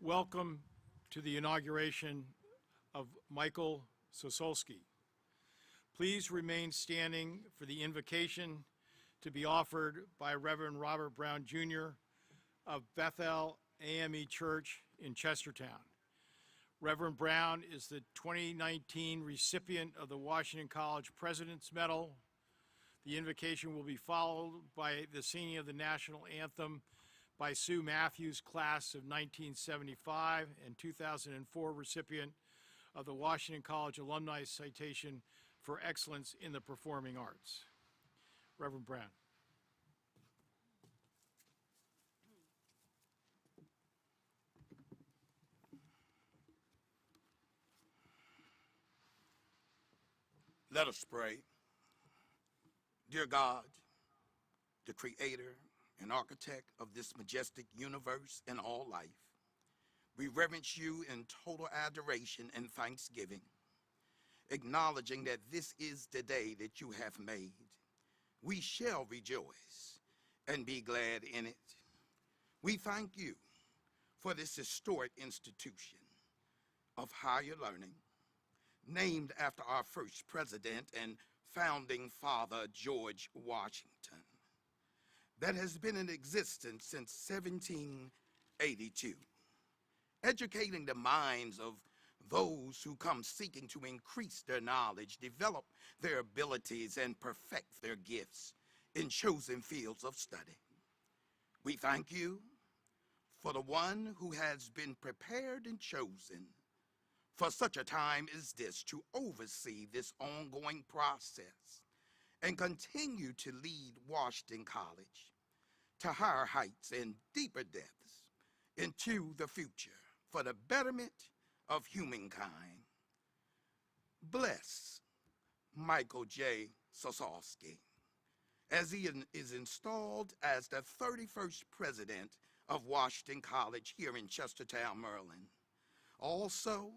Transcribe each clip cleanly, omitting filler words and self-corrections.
Welcome to the inauguration of Michael Sosulski. Please remain standing for the invocation to be offered by Reverend Robert Brown Jr. of Bethel AME Church in Chestertown. Reverend Brown is the 2019 recipient of the Washington College President's Medal. The invocation will be followed by the singing of the national anthem by Sue Matthews, class of 1975 and 2004 recipient of the Washington College Alumni Citation for Excellence in the Performing Arts. Reverend Brown. Let us pray. Dear God, the creator and architect of this majestic universe and all life, we reverence you in total adoration and thanksgiving, acknowledging that this is the day that you have made. We shall rejoice and be glad in it. We thank you for this historic institution of higher learning, named after our first president and founding father, George Washington, that has been in existence since 1782, educating the minds of those who come seeking to increase their knowledge, develop their abilities, and perfect their gifts in chosen fields of study. We thank you for the one who has been prepared and chosen for such a time as this to oversee this ongoing process and continue to lead Washington College to higher heights and deeper depths into the future for the betterment of humankind. Bless Michael J. Sosulski as he is installed as the 31st president of Washington College here in Chestertown, Maryland. Also,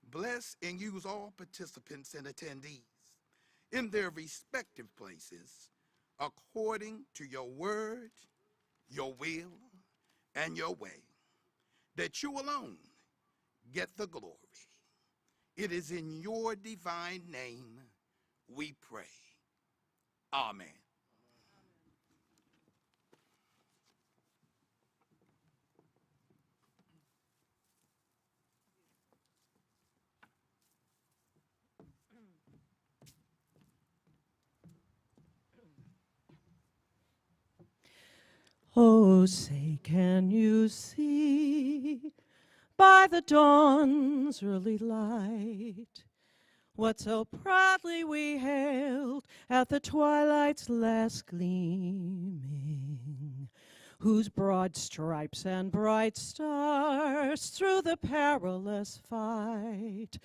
bless and use all participants and attendees in their respective places according to your word, your will, and your way, that you alone get the glory. It is in your divine name we pray. Amen. Oh, say, can you see by the dawn's early light what so proudly we hailed at the twilight's last gleaming, whose broad stripes and bright stars through the perilous fight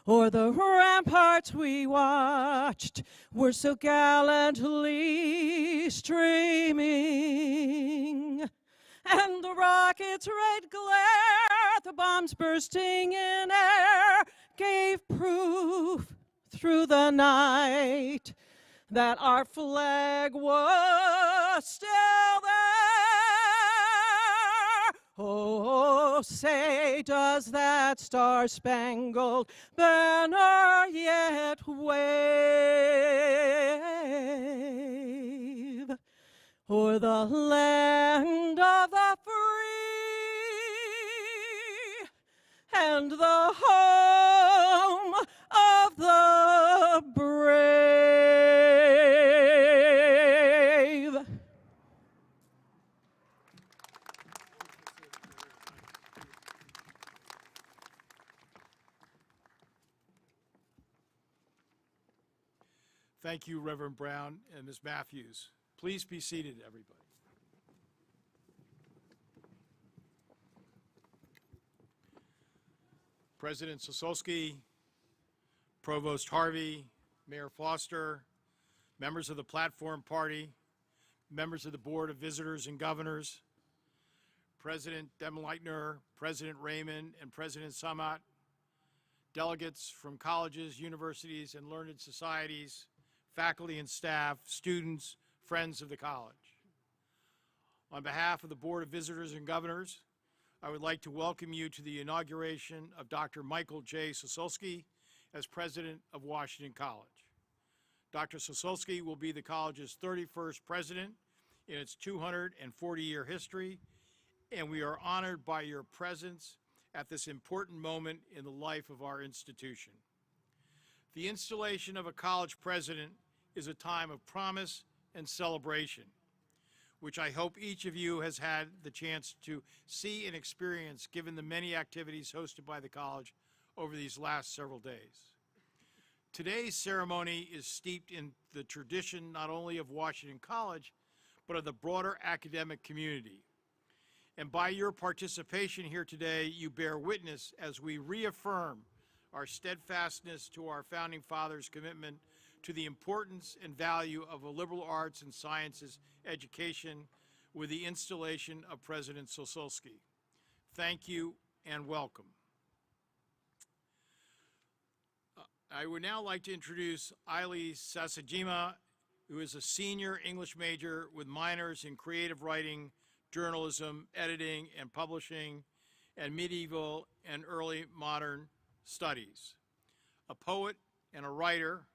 o'er the ramparts we watched were so gallantly streaming, and the rocket's red glare, the bombs bursting in air, gave proof through the night that our flag was still there. Oh, say, does that star-spangled banner yet wave o'er the land of the free and the home of the brave? Thank you, Reverend Brown and Ms. Matthews. Please be seated, everybody. President Sosulski, Provost Harvey, Mayor Foster, members of the Platform Party, members of the Board of Visitors and Governors, President Demleitner, President Raymond, and President Samat, delegates from colleges, universities, and learned societies, faculty and staff, students, friends of the college. On behalf of the Board of Visitors and Governors, I would like to welcome you to the inauguration of Dr. Michael J. Sosulski as president of Washington College. Dr. Sosulski will be the college's 31st president in its 240-year history, and we are honored by your presence at this important moment in the life of our institution. The installation of a college president is a time of promise and celebration, which I hope each of you has had the chance to see and experience given the many activities hosted by the college over these last several days. Today's ceremony is steeped in the tradition not only of Washington College, but of the broader academic community. And by your participation here today, you bear witness as we reaffirm our steadfastness to our founding fathers' commitment to the importance and value of a liberal arts and sciences education with the installation of President Sosulski. Thank you and welcome. I would now like to introduce Aili Sasajima, who is a senior English major with minors in creative writing, journalism, editing, and publishing, and medieval and early modern studies. A poet and a writer,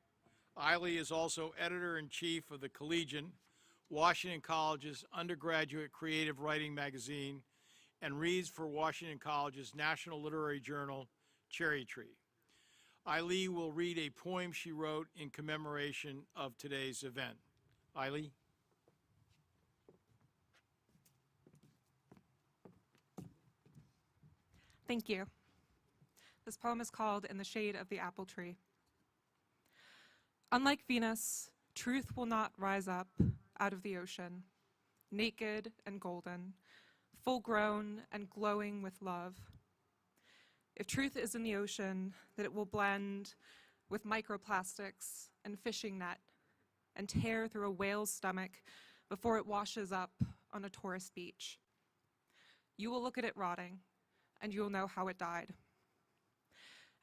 Aili is also editor-in-chief of the Collegian, Washington College's undergraduate creative writing magazine, and reads for Washington College's national literary journal, Cherry Tree. Aili will read a poem she wrote in commemoration of today's event. Aili? Thank you. This poem is called In the Shade of the Apple Tree. Unlike Venus, truth will not rise up out of the ocean, naked and golden, full-grown and glowing with love. If truth is in the ocean, then it will blend with microplastics and fishing net and tear through a whale's stomach before it washes up on a tourist beach. You will look at it rotting, and you will know how it died.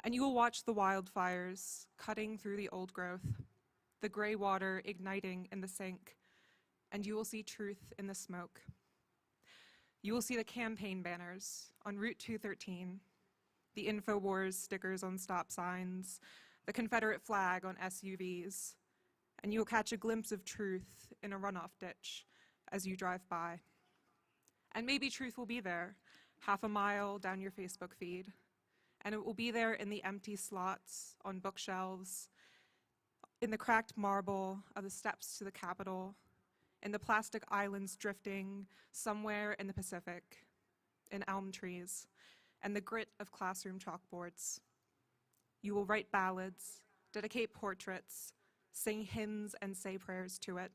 And you will watch the wildfires cutting through the old growth, the gray water igniting in the sink, and you will see truth in the smoke. You will see the campaign banners on Route 213, the InfoWars stickers on stop signs, the Confederate flag on SUVs, and you will catch a glimpse of truth in a runoff ditch as you drive by. And maybe truth will be there, half a mile down your Facebook feed, and it will be there in the empty slots on bookshelves, in the cracked marble of the steps to the Capitol, in the plastic islands drifting somewhere in the Pacific, in elm trees, and the grit of classroom chalkboards. You will write ballads, dedicate portraits, sing hymns, and say prayers to it.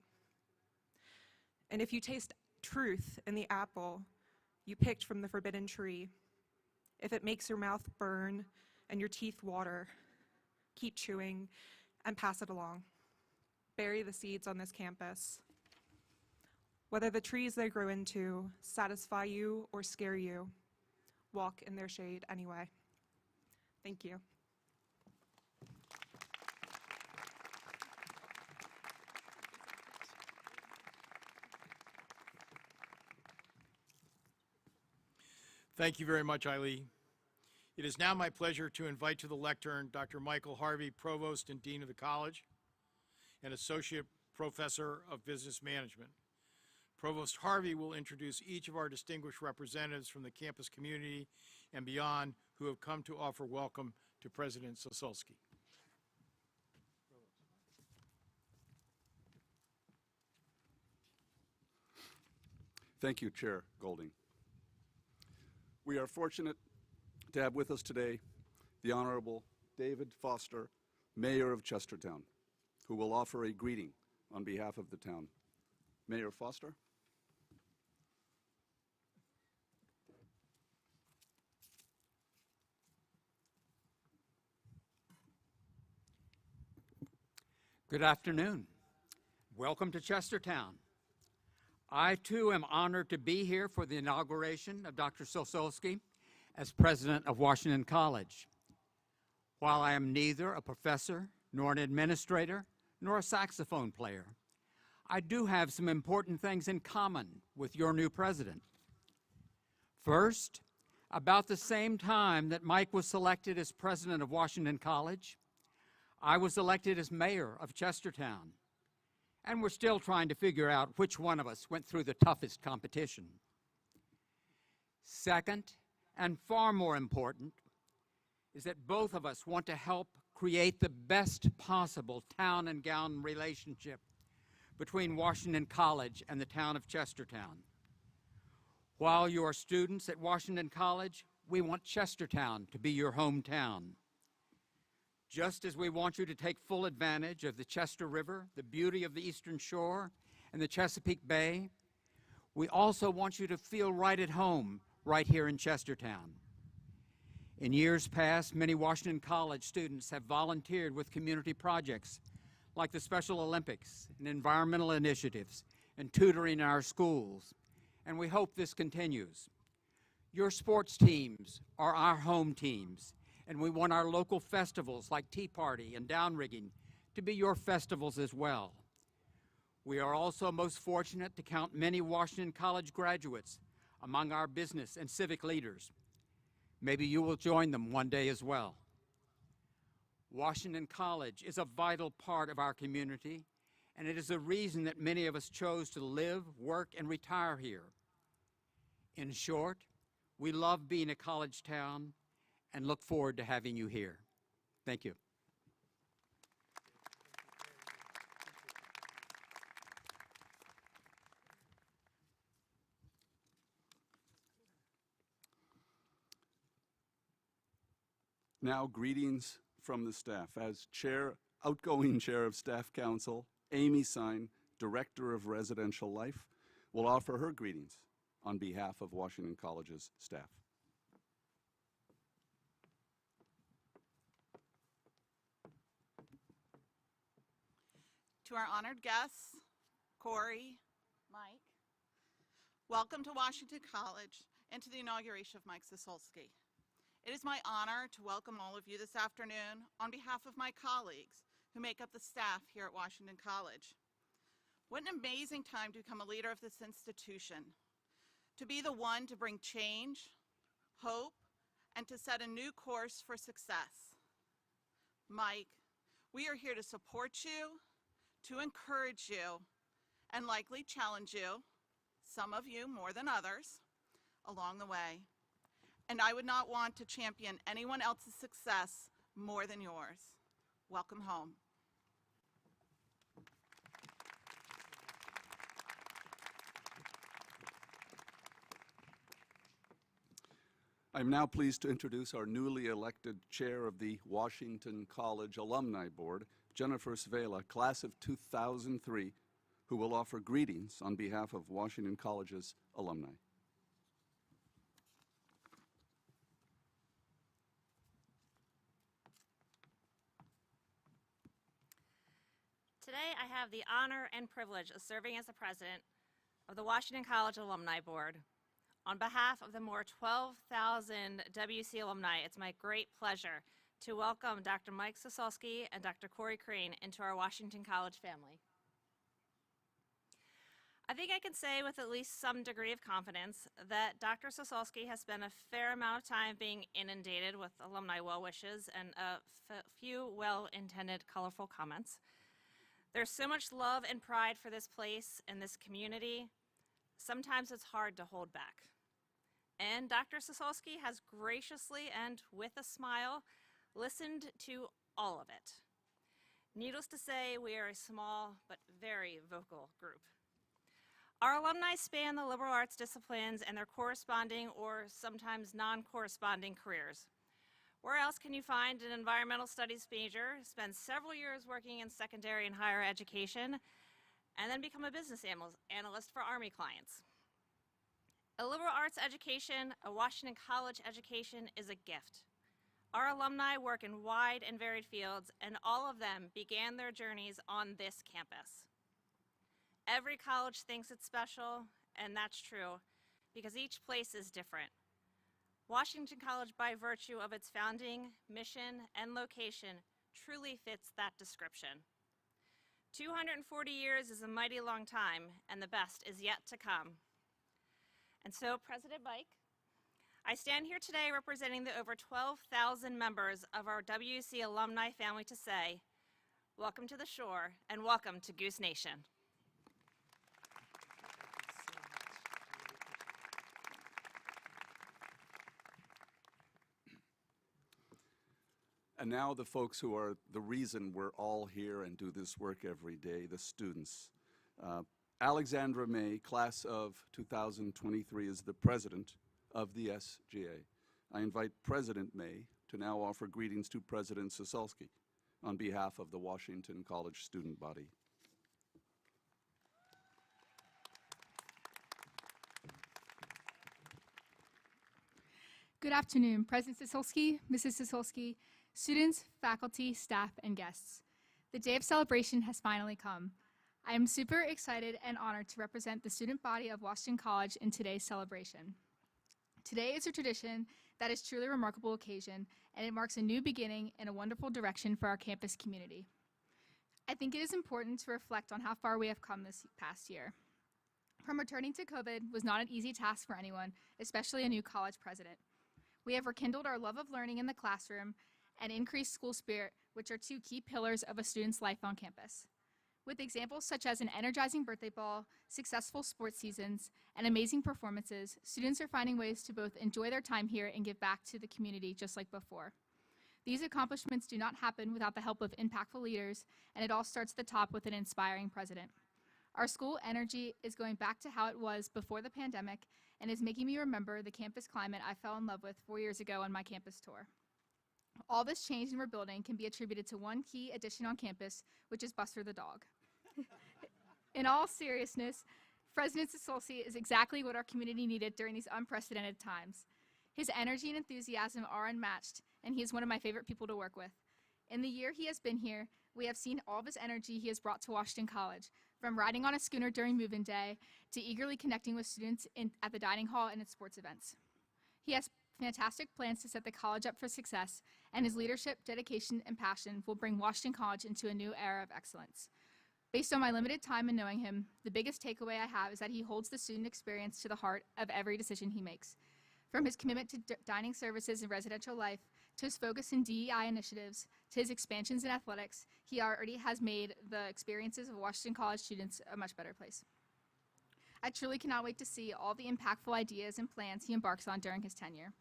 And if you taste truth in the apple you picked from the forbidden tree, if it makes your mouth burn and your teeth water, keep chewing and pass it along. Bury the seeds on this campus. Whether the trees they grow into satisfy you or scare you, walk in their shade anyway. Thank you. Thank you very much, Aili. It is now my pleasure to invite to the lectern Dr. Michael Harvey, Provost and Dean of the College, and Associate Professor of Business Management. Provost Harvey will introduce each of our distinguished representatives from the campus community and beyond who have come to offer welcome to President Sosulski. Thank you, Chair Golding. We are fortunate to have with us today the Honorable David Foster, Mayor of Chestertown, who will offer a greeting on behalf of the town. Mayor Foster. Good afternoon. Welcome to Chestertown. I, too, am honored to be here for the inauguration of Dr. Sosulski as president of Washington College. While I am neither a professor, nor an administrator, nor a saxophone player, I do have some important things in common with your new president. First, About the same time that Mike was selected as president of Washington College, I was elected as mayor of Chestertown, and we're still trying to figure out which one of us went through the toughest competition. Second, and far more important, is that both of us want to help create the best possible town and gown relationship between Washington College and the town of Chestertown. While you are students at Washington College, we want Chestertown to be your hometown. Just as we want you to take full advantage of the Chester River, the beauty of the Eastern Shore, and the Chesapeake Bay, we also want you to feel right at home right here in Chestertown. In years past, many Washington College students have volunteered with community projects like the Special Olympics and environmental initiatives and tutoring in our schools, and we hope this continues. Your sports teams are our home teams, and we want our local festivals like Tea Party and Downrigging to be your festivals as well. We are also most fortunate to count many Washington College graduates among our business and civic leaders. Maybe you will join them one day as well. Washington College is a vital part of our community, and it is the reason that many of us chose to live, work, and retire here. In short, we love being a college town and look forward to having you here. Thank you. Now, greetings from the staff. As outgoing chair of Staff Council, Amy Sine, Director of Residential Life, will offer her greetings on behalf of Washington College's staff. To our honored guests, Corey, Mike, welcome to Washington College and to the inauguration of Mike Sosulski. It is my honor to welcome all of you this afternoon on behalf of my colleagues who make up the staff here at Washington College. What an amazing time to become a leader of this institution, to be the one to bring change, hope, and to set a new course for success. Mike, we are here to support you, to encourage you, and likely challenge you, some of you more than others, along the way. And I would not want to champion anyone else's success more than yours. Welcome home. I'm now pleased to introduce our newly elected chair of the Washington College Alumni Board, Jennifer Svela, class of 2003, who will offer greetings on behalf of Washington College's alumni. Today, I have the honor and privilege of serving as the president of the Washington College Alumni Board. On behalf of the more 12,000 WC alumni, it's my great pleasure to welcome Dr. Mike Sosulski and Dr. Corey Crane into our Washington College family. I think I can say with at least some degree of confidence that Dr. Sosulski has spent a fair amount of time being inundated with alumni well wishes and a few well-intended colorful comments. There's so much love and pride for this place and this community. Sometimes it's hard to hold back. And Dr. Sosulski has graciously and with a smile listened to all of it. Needless to say, we are a small but very vocal group. Our alumni span the liberal arts disciplines and their corresponding or sometimes non-corresponding careers. Where else can you find an environmental studies major, spend several years working in secondary and higher education, and then become a business analyst for Army clients? A liberal arts education, a Washington College education, is a gift. Our alumni work in wide and varied fields, and all of them began their journeys on this campus. Every college thinks it's special, and that's true, because each place is different. Washington College, by virtue of its founding, mission, and location, truly fits that description. 240 years is a mighty long time, and the best is yet to come. And so, President Mike, I stand here today representing the over 12,000 members of our WC alumni family to say, welcome to the shore and welcome to Goose Nation. And now the folks who are the reason we're all here and do this work every day, the students. Alexandra May, class of 2023, is the president of the SGA. I invite President May to now offer greetings to President Sosulski on behalf of the Washington College student body. Good afternoon, President Sosulski, Mrs. Sosulski, students, faculty, staff, and guests. The day of celebration has finally come. I am super excited and honored to represent the student body of Washington College in today's celebration. Today is a tradition that is truly a remarkable occasion, and it marks a new beginning and a wonderful direction for our campus community. I think it is important to reflect on how far we have come this past year. From returning to COVID was not an easy task for anyone, especially a new college president. We have rekindled our love of learning in the classroom and increased school spirit, which are two key pillars of a student's life on campus. With examples such as an energizing birthday ball, successful sports seasons, and amazing performances, students are finding ways to both enjoy their time here and give back to the community just like before. These accomplishments do not happen without the help of impactful leaders, and it all starts at the top with an inspiring president. Our school energy is going back to how it was before the pandemic and is making me remember the campus climate I fell in love with 4 years ago on my campus tour. All this change and rebuilding can be attributed to one key addition on campus, which is Buster the dog. In all seriousness, President Sosulski is exactly what our community needed during these unprecedented times. His energy and enthusiasm are unmatched, and he is one of my favorite people to work with. In the year he has been here, we have seen all of his energy he has brought to Washington College, from riding on a schooner during move-in day to eagerly connecting with students at the dining hall and at sports events. He has fantastic plans to set the college up for success, and his leadership, dedication, and passion will bring Washington College into a new era of excellence. Based on my limited time in knowing him, the biggest takeaway I have is that he holds the student experience to the heart of every decision he makes. From his commitment to dining services and residential life, to his focus in DEI initiatives, to his expansions in athletics, he already has made the experiences of Washington College students a much better place. I truly cannot wait to see all the impactful ideas and plans he embarks on during his tenure.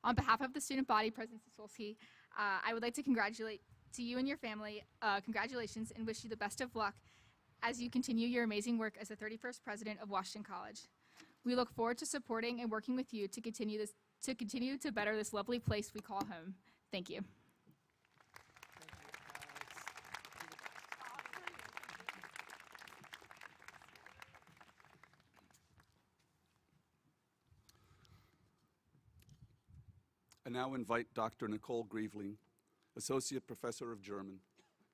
On behalf of the student body, President Sosulski, I would like to congratulate to you and your family, congratulations, and wish you the best of luck as you continue your amazing work as the 31st president of Washington College. We look forward to supporting and working with you to continue to better this lovely place we call home. Thank you. I now invite Dr. Nicole Grieveling, Associate Professor of German,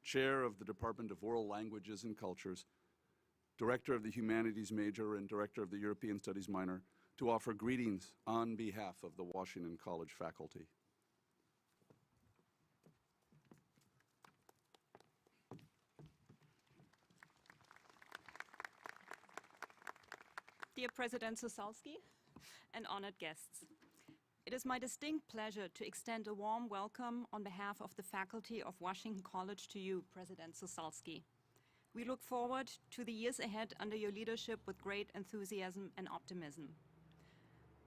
Chair of the Department of World Languages and Cultures, Director of the Humanities Major and Director of the European Studies Minor, to offer greetings on behalf of the Washington College faculty. Dear President Sosulski and honored guests, it is my distinct pleasure to extend a warm welcome on behalf of the faculty of Washington College to you, President Sosulski. We look forward to the years ahead under your leadership with great enthusiasm and optimism.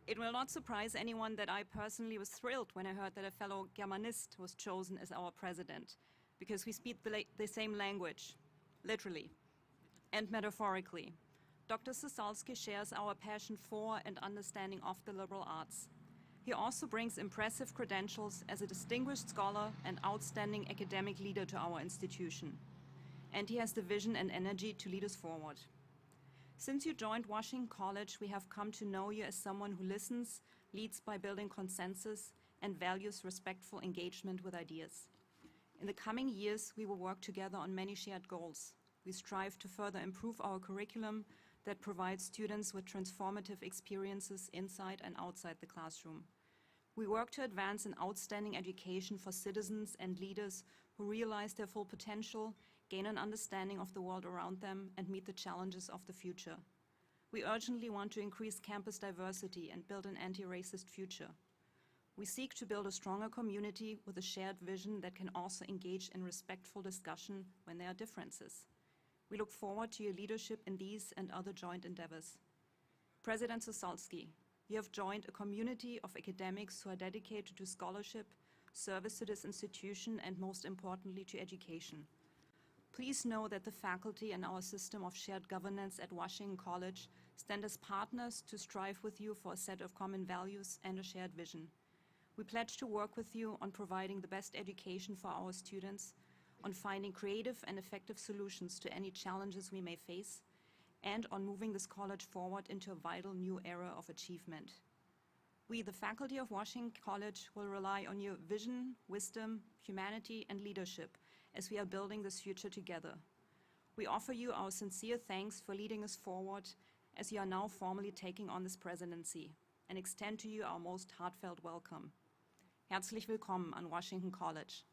It will not surprise anyone that I personally was thrilled when I heard that a fellow Germanist was chosen as our president, because we speak the same language, literally and metaphorically. Dr. Sosulski shares our passion for and understanding of the liberal arts. He also brings impressive credentials as a distinguished scholar and outstanding academic leader to our institution. And he has the vision and energy to lead us forward. Since you joined Washington College, we have come to know you as someone who listens, leads by building consensus, and values respectful engagement with ideas. In the coming years, we will work together on many shared goals. We strive to further improve our curriculum that provides students with transformative experiences inside and outside the classroom. We work to advance an outstanding education for citizens and leaders who realize their full potential, gain an understanding of the world around them, and meet the challenges of the future. We urgently want to increase campus diversity and build an anti-racist future. We seek to build a stronger community with a shared vision that can also engage in respectful discussion when there are differences. We look forward to your leadership in these and other joint endeavors. President Sosulski, you have joined a community of academics who are dedicated to scholarship, service to this institution, and most importantly, to education. Please know that the faculty and our system of shared governance at Washington College stand as partners to strive with you for a set of common values and a shared vision. We pledge to work with you on providing the best education for our students, on finding creative and effective solutions to any challenges we may face, and on moving this college forward into a vital new era of achievement. We, the faculty of Washington College, will rely on your vision, wisdom, humanity, and leadership as we are building this future together. We offer you our sincere thanks for leading us forward as you are now formally taking on this presidency, and extend to you our most heartfelt welcome. Herzlich willkommen an Washington College.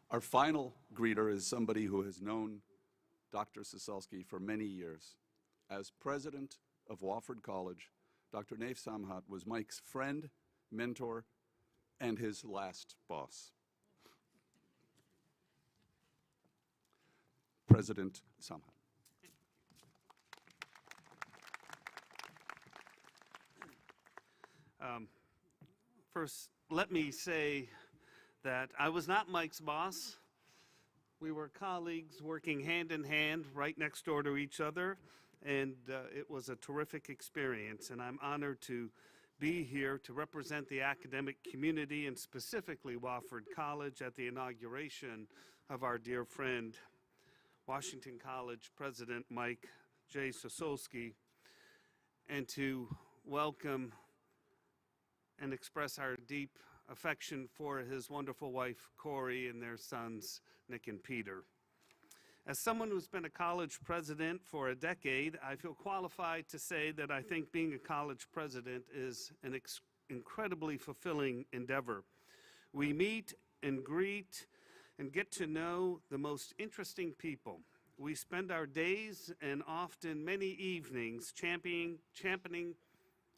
Our final greeter is somebody who has known Dr. Sosulski for many years. As president of Wofford College, Dr. Naif Samhat was Mike's friend, mentor, and his last boss. President Samhat. First, let me say that I was not Mike's boss. We were colleagues working hand in hand right next door to each other, and it was a terrific experience, and I'm honored to be here to represent the academic community and specifically Wofford College at the inauguration of our dear friend, Washington College President Mike J. Sosulski, and to welcome and express our deep affection for his wonderful wife, Corey, and their sons, Nick and Peter. As someone who's been a college president for a decade, I feel qualified to say that I think being a college president is an incredibly fulfilling endeavor. We meet and greet and get to know the most interesting people. We spend our days and often many evenings championing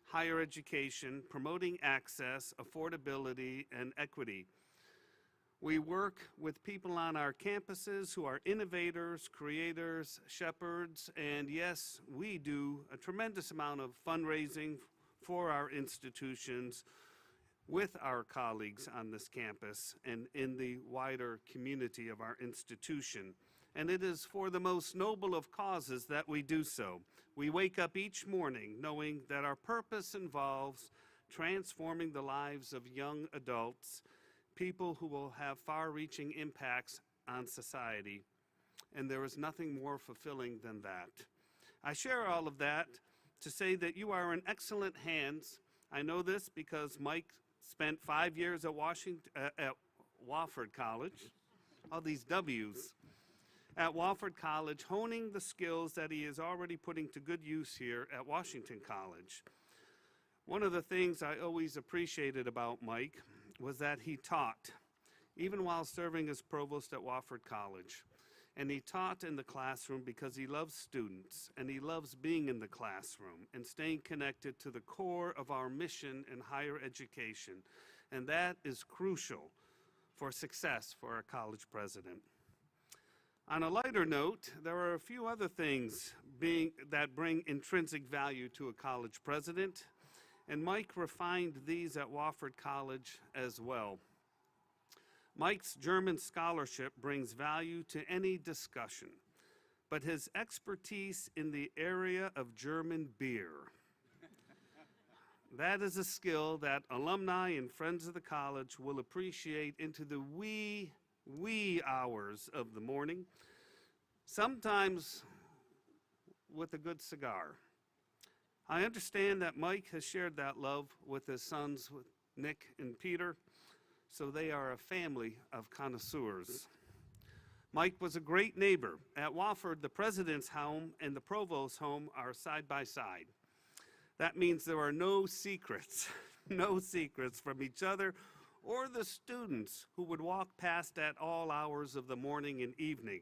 higher education, promoting access, affordability, and equity. We work with people on our campuses who are innovators, creators, shepherds, and yes, we do a tremendous amount of fundraising for our institutions with our colleagues on this campus and in the wider community of our institution. And it is for the most noble of causes that we do so. We wake up each morning knowing that our purpose involves transforming the lives of young adults, people who will have far-reaching impacts on society. And there is nothing more fulfilling than that. I share all of that to say that you are in excellent hands. I know this because Mike spent 5 years at Wofford College, all these W's, at Wofford College, honing the skills that he is already putting to good use here at Washington College. One of the things I always appreciated about Mike was that he taught, even while serving as provost at Wofford College. And he taught in the classroom because he loves students, and he loves being in the classroom and staying connected to the core of our mission in higher education. And that is crucial for success for a college president. On a lighter note, there are a few other things that bring intrinsic value to a college president, and Mike refined these at Wofford College as well. Mike's German scholarship brings value to any discussion, but his expertise in the area of German beer, that is a skill that alumni and friends of the college will appreciate into the wee hours of the morning, sometimes with a good cigar. I understand that Mike has shared that love with his sons, with Nick and Peter, so they are a family of connoisseurs. Mike was a great neighbor. At Wofford, the president's home and the provost's home are side by side. That means there are no secrets, no secrets from each other or the students who would walk past at all hours of the morning and evening.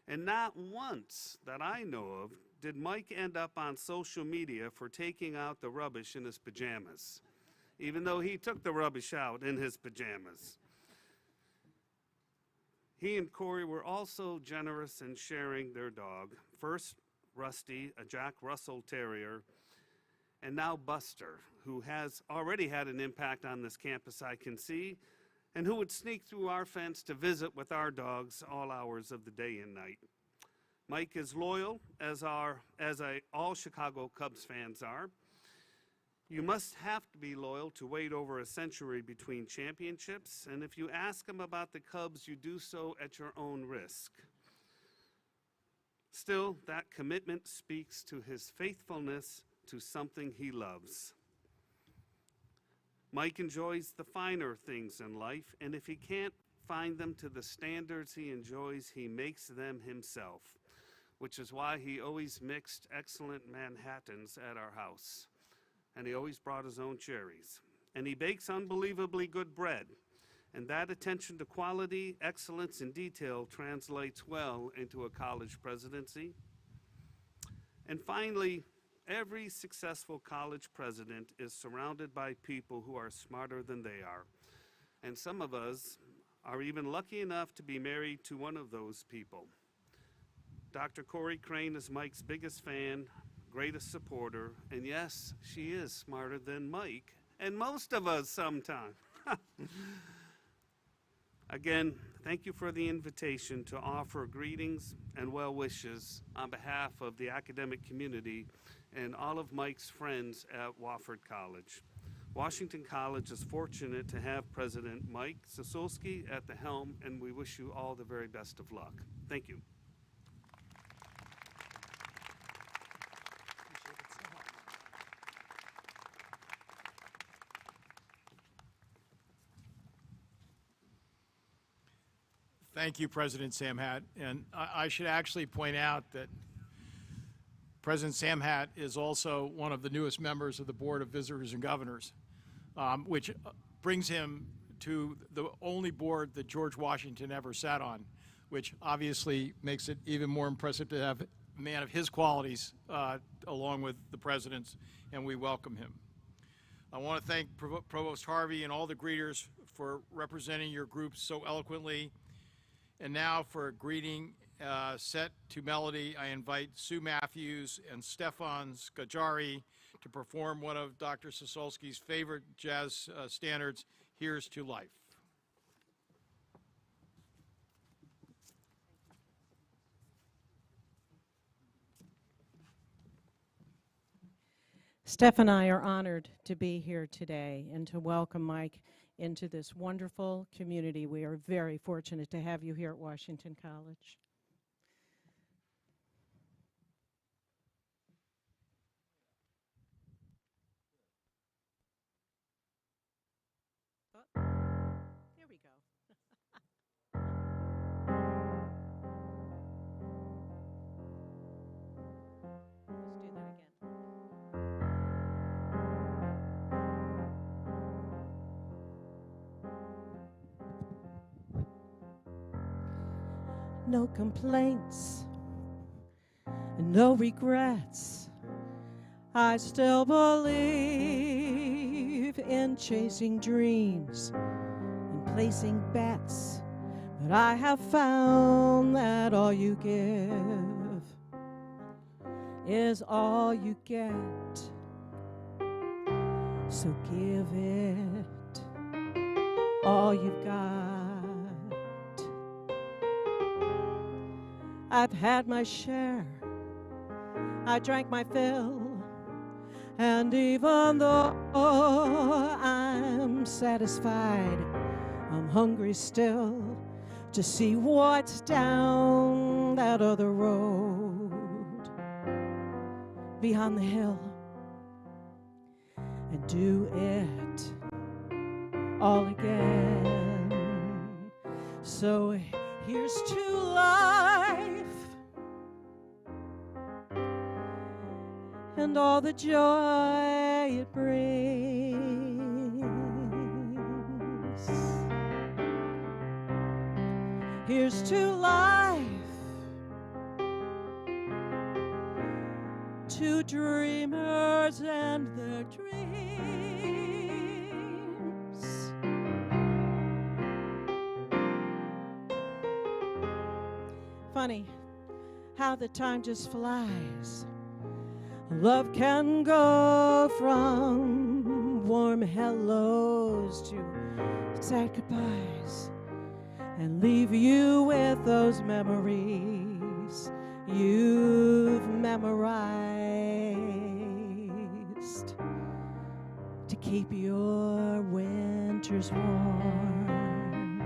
And not once that I know of did Mike end up on social media for taking out the rubbish in his pajamas, even though he took the rubbish out in his pajamas. He and Corey were also generous in sharing their dog. First, Rusty, a Jack Russell Terrier, and now Buster, who has already had an impact on this campus, I can see, and who would sneak through our fence to visit with our dogs all hours of the day and night. Mike is loyal, as all Chicago Cubs fans are. You must have to be loyal to wait over a century between championships, and if you ask him about the Cubs, you do so at your own risk. Still, that commitment speaks to his faithfulness to something he loves. Mike enjoys the finer things in life, and if he can't find them to the standards he enjoys, he makes them himself, which is why he always mixed excellent Manhattans at our house. And he always brought his own cherries. And he bakes unbelievably good bread. And that attention to quality, excellence, and detail translates well into a college presidency. And finally, every successful college president is surrounded by people who are smarter than they are. And some of us are even lucky enough to be married to one of those people. Dr. Corey Crane is Mike's biggest fan, greatest supporter, and yes, she is smarter than Mike, and most of us sometimes. Again, thank you for the invitation to offer greetings and well wishes on behalf of the academic community and all of Mike's friends at Wofford College. Washington College is fortunate to have President Mike Sosulski at the helm, and we wish you all the very best of luck. Thank you. Thank you, President Samhat. And I should actually point out that President Samhat is also one of the newest members of the Board of Visitors and Governors, which brings him to the only board that George Washington ever sat on, which obviously makes it even more impressive to have a man of his qualities along with the presidents, and we welcome him. I want to thank Provost Harvey and all the greeters for representing your groups so eloquently. And now for a greeting set to melody, I invite Sue Matthews and Stefan Skajari to perform one of Dr. Sosulski's favorite jazz standards, Here's to Life. Steph and I are honored to be here today and to welcome Mike into this wonderful community. We are very fortunate to have you here at Washington College. Oh, there we go. Let's do that again. No complaints, no regrets. I still believe in chasing dreams and placing bets, but I have found that all you give is all you get. So give it all you've got. I've had my share, I drank my fill, and even though I'm satisfied, I'm hungry still to see what's down that other road beyond the hill, and do it all again. So here's to life, and all the joy it brings. Here's to life, to dreamers and their dreams. Funny how the time just flies. Love can go from warm hellos to sad goodbyes and leave you with those memories you've memorized to keep your winters warm.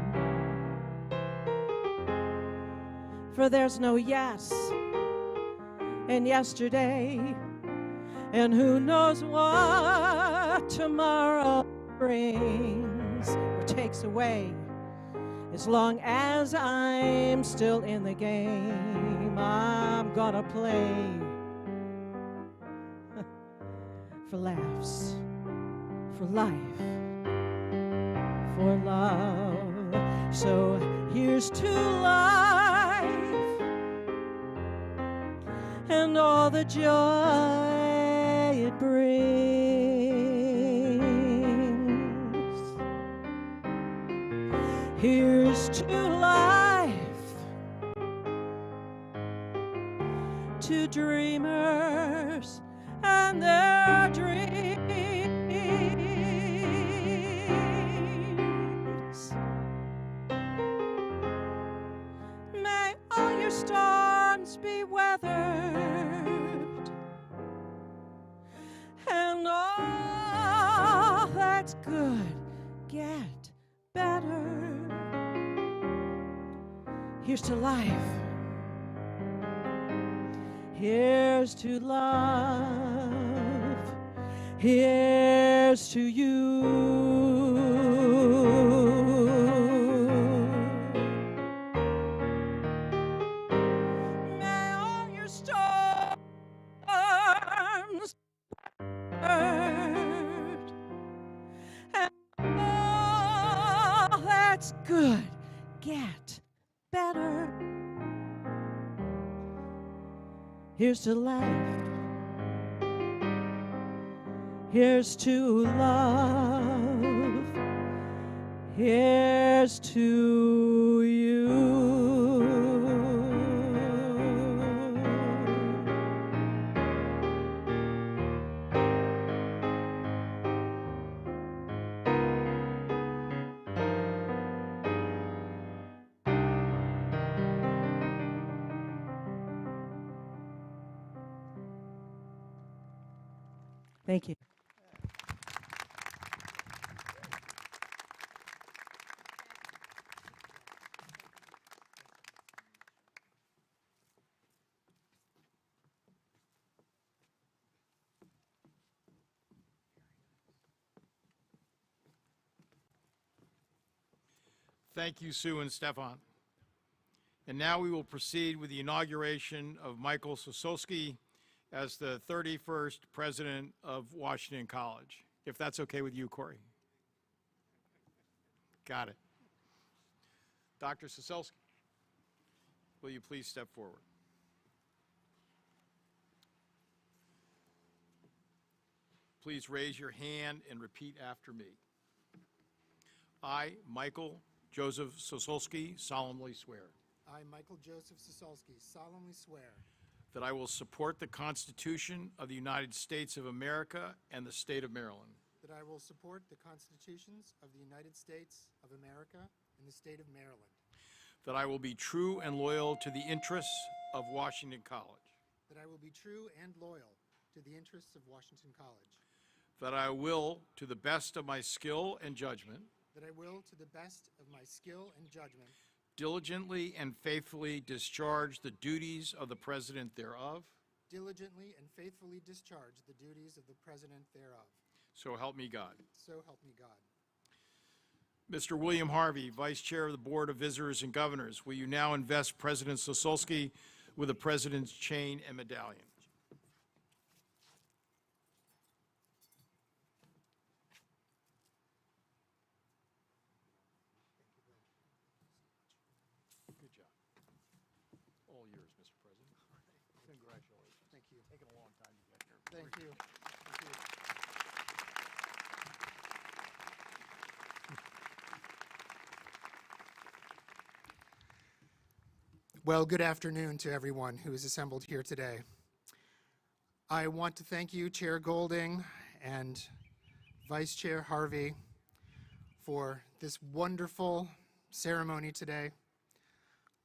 For there's no yes in yesterday, and who knows what tomorrow brings or takes away. As long as I'm still in the game, I'm gonna play for laughs, for life, for love. So here's to life and all the joy it brings. Here's to life, to dreamers and their dreams. May all your storms be weathered, and all that's good get better. Here's to life. Here's to love. Here's to you. May all your storms hurt, and all that's good get better. Here's to life. Here's to love. Here's to you. Thank you. Thank you, Sue and Stefan. And now we will proceed with the inauguration of Michael Sosulski as the 31st president of Washington College. If that's okay with you, Corey. Got it. Dr. Sosulski, will you please step forward? Please raise your hand and repeat after me. I, Michael Joseph Sosulski, solemnly swear I, Michael Joseph Sosulski, solemnly swear that I will support the Constitution of the United States of America and the state of Maryland, that I will support the constitutions of the United States of America and the state of Maryland, that I will be true and loyal to the interests of Washington College, that I will be true and loyal to the interests of Washington College, that I will, to the best of my skill and judgment, that I will, to the best of my skill and judgment, diligently and faithfully discharge the duties of the President thereof. diligently and faithfully discharge the duties of the President thereof. So help me God. So help me God. Mr. William Harvey, Vice Chair of the Board of Visitors and Governors, will you now invest President Sosulski with the President's chain and medallion? Congratulations. Thank you. Taken a long time to get here. Thank you. Thank you. Well, good afternoon to everyone who is assembled here today. I want to thank you, Chair Golding and Vice Chair Harvey, for this wonderful ceremony today.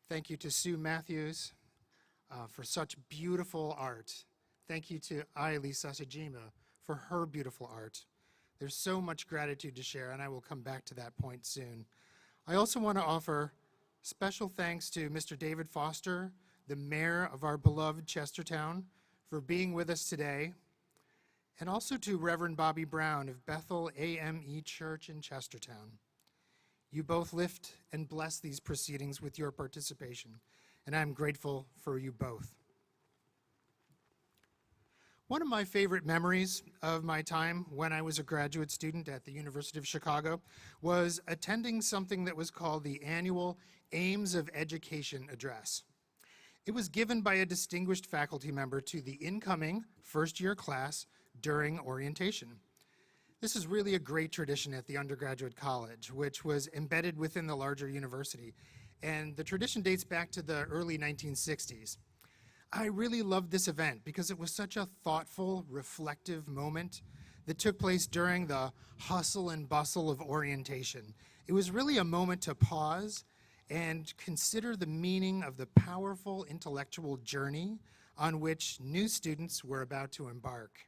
Thank you to Sue Matthews for such beautiful art. Thank you to Aili Sasajima for her beautiful art. There's so much gratitude to share, and I will come back to that point soon. I also want to offer special thanks to Mr. David Foster, the mayor of our beloved Chestertown, for being with us today, and also to Reverend Bobby Brown of Bethel AME Church in Chestertown. You both lift and bless these proceedings with your participation, and I'm grateful for you both. One of my favorite memories of my time when I was a graduate student at the University of Chicago was attending something that was called the annual Aims of Education Address. It was given by a distinguished faculty member to the incoming first-year class during orientation. This is really a great tradition at the undergraduate college, which was embedded within the larger university, and the tradition dates back to the early 1960s. I really loved this event because it was such a thoughtful, reflective moment that took place during the hustle and bustle of orientation. It was really a moment to pause and consider the meaning of the powerful intellectual journey on which new students were about to embark.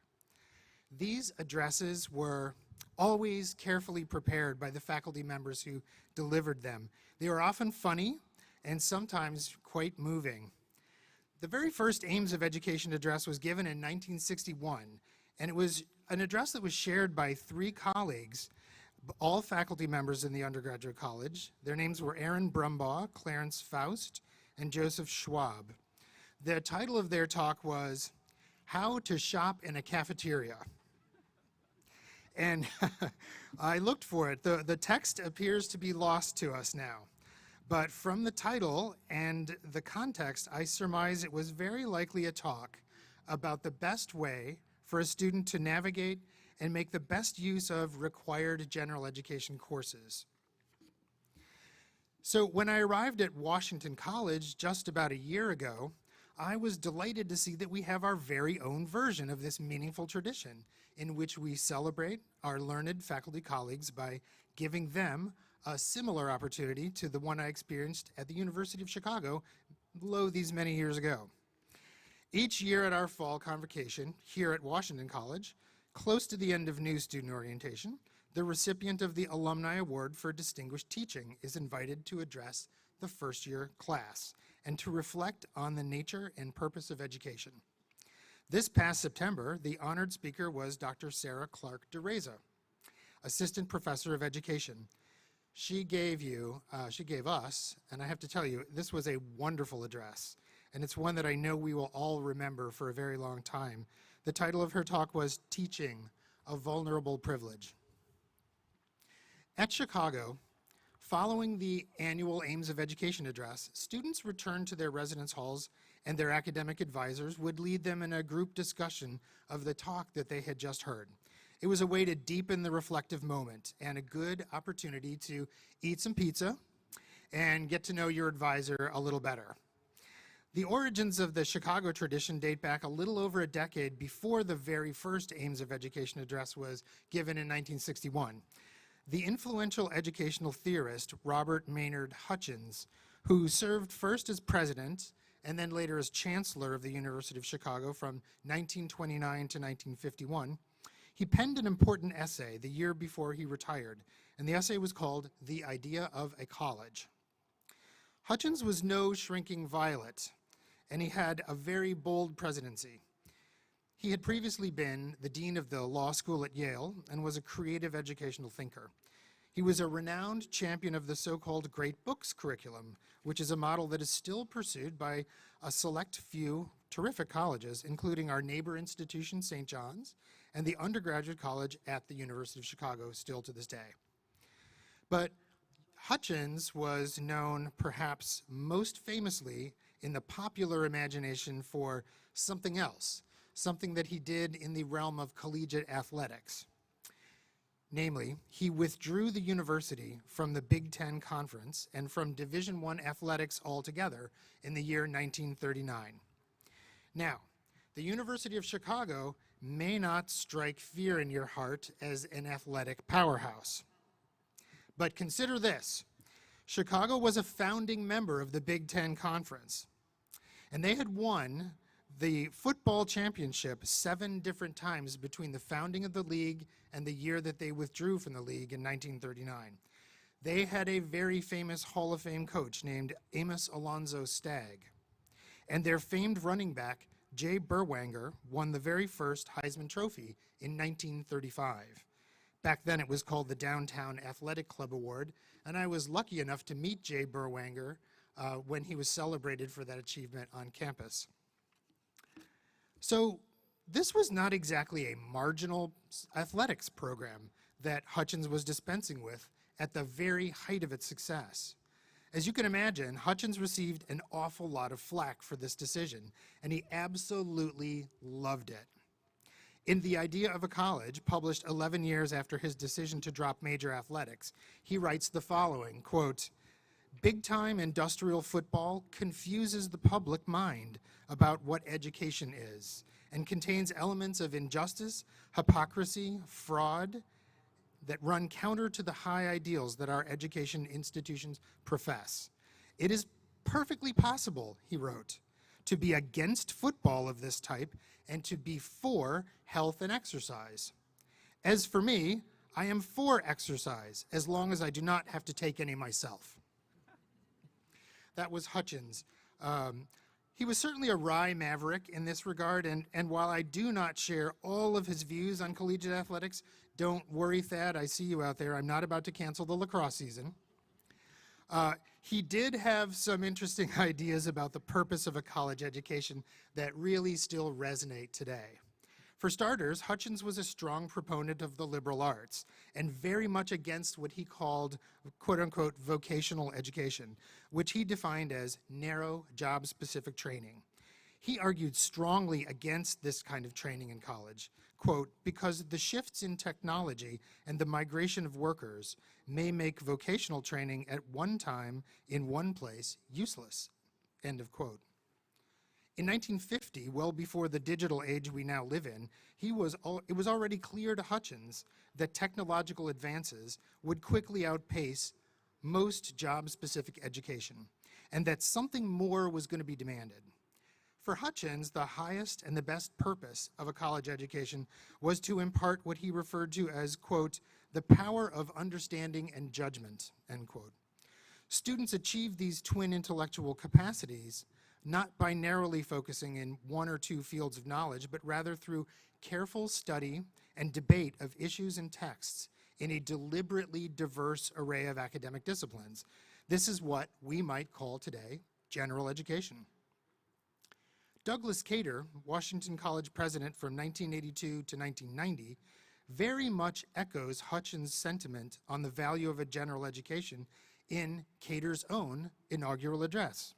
These addresses were always carefully prepared by the faculty members who delivered them. They were often funny and sometimes quite moving. The very first Aims of Education address was given in 1961, and it was an address that was shared by 3 colleagues, all faculty members in the undergraduate college. Their names were Aaron Brumbaugh, Clarence Faust, and Joseph Schwab. The title of their talk was How to Shop in a Cafeteria. And I looked for it. The text appears to be lost to us now. But from the title and the context, I surmise it was very likely a talk about the best way for a student to navigate and make the best use of required general education courses. So when I arrived at Washington College just about a year ago, I was delighted to see that we have our very own version of this meaningful tradition in which we celebrate our learned faculty colleagues by giving them a similar opportunity to the one I experienced at the University of Chicago, these many years ago. Each year at our fall convocation here at Washington College, close to the end of new student orientation, the recipient of the Alumni Award for Distinguished Teaching is invited to address the first-year class and to reflect on the nature and purpose of education. This past September, the honored speaker was Dr. Sarah Clark DeReza, Assistant Professor of Education. She gave us, and I have to tell you, this was a wonderful address, and it's one that I know we will all remember for a very long time. The title of her talk was Teaching, a Vulnerable Privilege. At Chicago, following the annual Aims of Education address, students returned to their residence halls and their academic advisors would lead them in a group discussion of the talk that they had just heard. It was a way to deepen the reflective moment and a good opportunity to eat some pizza and get to know your advisor a little better. The origins of the Chicago tradition date back a little over a decade before the very first Aims of Education address was given in 1961. The influential educational theorist Robert Maynard Hutchins, who served first as president and then later as chancellor of the University of Chicago from 1929 to 1951, he penned an important essay the year before he retired, and the essay was called The Idea of a College. Hutchins was no shrinking violet, and he had a very bold presidency. He had previously been the dean of the law school at Yale and was a creative educational thinker. He was a renowned champion of the so-called Great Books curriculum, which is a model that is still pursued by a select few terrific colleges, including our neighbor institution, St. John's, and the undergraduate college at the University of Chicago still to this day. But Hutchins was known perhaps most famously in the popular imagination for something else, something that he did in the realm of collegiate athletics. Namely, he withdrew the university from the Big Ten Conference and from Division I athletics altogether in the year 1939. Now, the University of Chicago may not strike fear in your heart as an athletic powerhouse. But consider this. Chicago was a founding member of the Big Ten Conference, and they had won the football championship 7 different times between the founding of the league and the year that they withdrew from the league in 1939. They had a very famous Hall of Fame coach named Amos Alonzo Stagg, and their famed running back, Jay Berwanger, won the very first Heisman Trophy in 1935. Back then it was called the Downtown Athletic Club Award, and I was lucky enough to meet Jay Berwanger when he was celebrated for that achievement on campus. So this was not exactly a marginal athletics program that Hutchins was dispensing with at the very height of its success. As you can imagine, Hutchins received an awful lot of flack for this decision, and he absolutely loved it. In The Idea of a College, published 11 years after his decision to drop major athletics, he writes the following, quote, "Big-time industrial football confuses the public mind about what education is and contains elements of injustice, hypocrisy, fraud that run counter to the high ideals that our education institutions profess. It is perfectly possible," he wrote, "to be against football of this type and to be for health and exercise. As for me, I am for exercise as long as I do not have to take any myself." That was Hutchins. He was certainly a wry maverick in this regard, and while I do not share all of his views on collegiate athletics, don't worry, Thad, I see you out there. I'm not about to cancel the lacrosse season. He did have some interesting ideas about the purpose of a college education that really still resonate today. For starters, Hutchins was a strong proponent of the liberal arts and very much against what he called, quote-unquote, vocational education, which he defined as narrow, job-specific training. He argued strongly against this kind of training in college, quote, "because the shifts in technology and the migration of workers may make vocational training at one time in one place useless," end of quote. In 1950, well before the digital age we now live in, it was already clear to Hutchins that technological advances would quickly outpace most job-specific education, and that something more was going to be demanded. For Hutchins, the highest and the best purpose of a college education was to impart what he referred to as, quote, "the power of understanding and judgment," end quote. Students achieve these twin intellectual capacities not by narrowly focusing in one or two fields of knowledge, but rather through careful study and debate of issues and texts in a deliberately diverse array of academic disciplines. This is what we might call today general education. Douglas Cater, Washington College president from 1982 to 1990, very much echoes Hutchins' sentiment on the value of a general education in Cater's own inaugural address,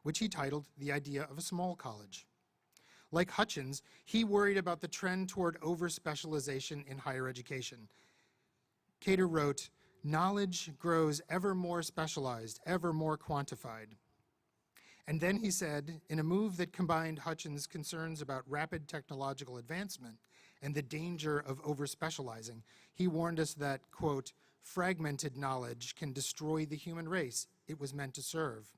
which he titled The Idea of a Small College. Like Hutchins, he worried about the trend toward over-specialization in higher education. Cater wrote, "Knowledge grows ever more specialized, ever more quantified." And then he said, in a move that combined Hutchins' concerns about rapid technological advancement and the danger of over-specializing, he warned us that, quote, "fragmented knowledge can destroy the human race it was meant to serve."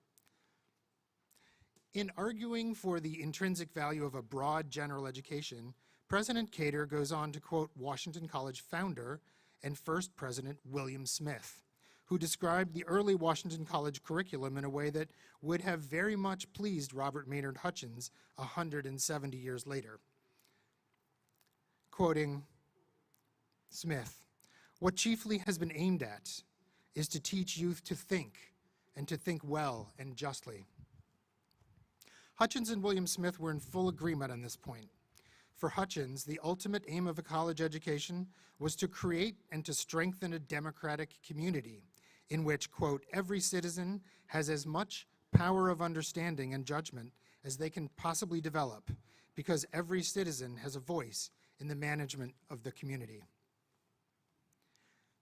In arguing for the intrinsic value of a broad general education, President Cater goes on to quote Washington College founder and first president William Smith, who described the early Washington College curriculum in a way that would have very much pleased Robert Maynard Hutchins 170 years later. Quoting Smith, "What chiefly has been aimed at is to teach youth to think, and to think well and justly." Hutchins and William Smith were in full agreement on this point. For Hutchins, the ultimate aim of a college education was to create and to strengthen a democratic community in which, quote, "every citizen has as much power of understanding and judgment as they can possibly develop, because every citizen has a voice in the management of the community.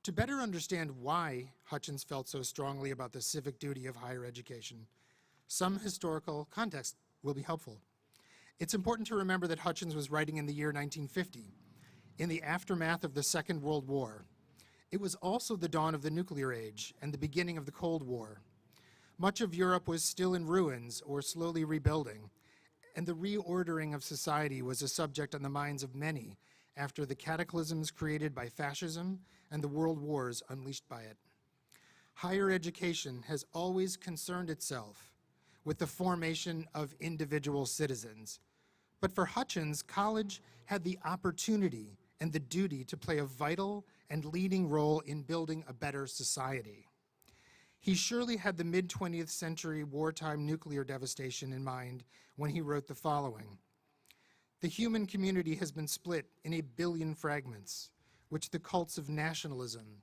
To better understand why Hutchins felt so strongly about the civic duty of higher education, some historical context will be helpful. It's important to remember that Hutchins was writing in the year 1950, in the aftermath of the Second World War. It was also the dawn of the nuclear age and the beginning of the Cold War. Much of Europe was still in ruins or slowly rebuilding, and the reordering of society was a subject on the minds of many after the cataclysms created by fascism and the world wars unleashed by it. Higher education has always concerned itself with the formation of individual citizens. But for Hutchins, college had the opportunity and the duty to play a vital and leading role in building a better society. He surely had the mid-20th century wartime nuclear devastation in mind when he wrote the following: "The human community has been split in 1 billion fragments, which the cults of nationalism,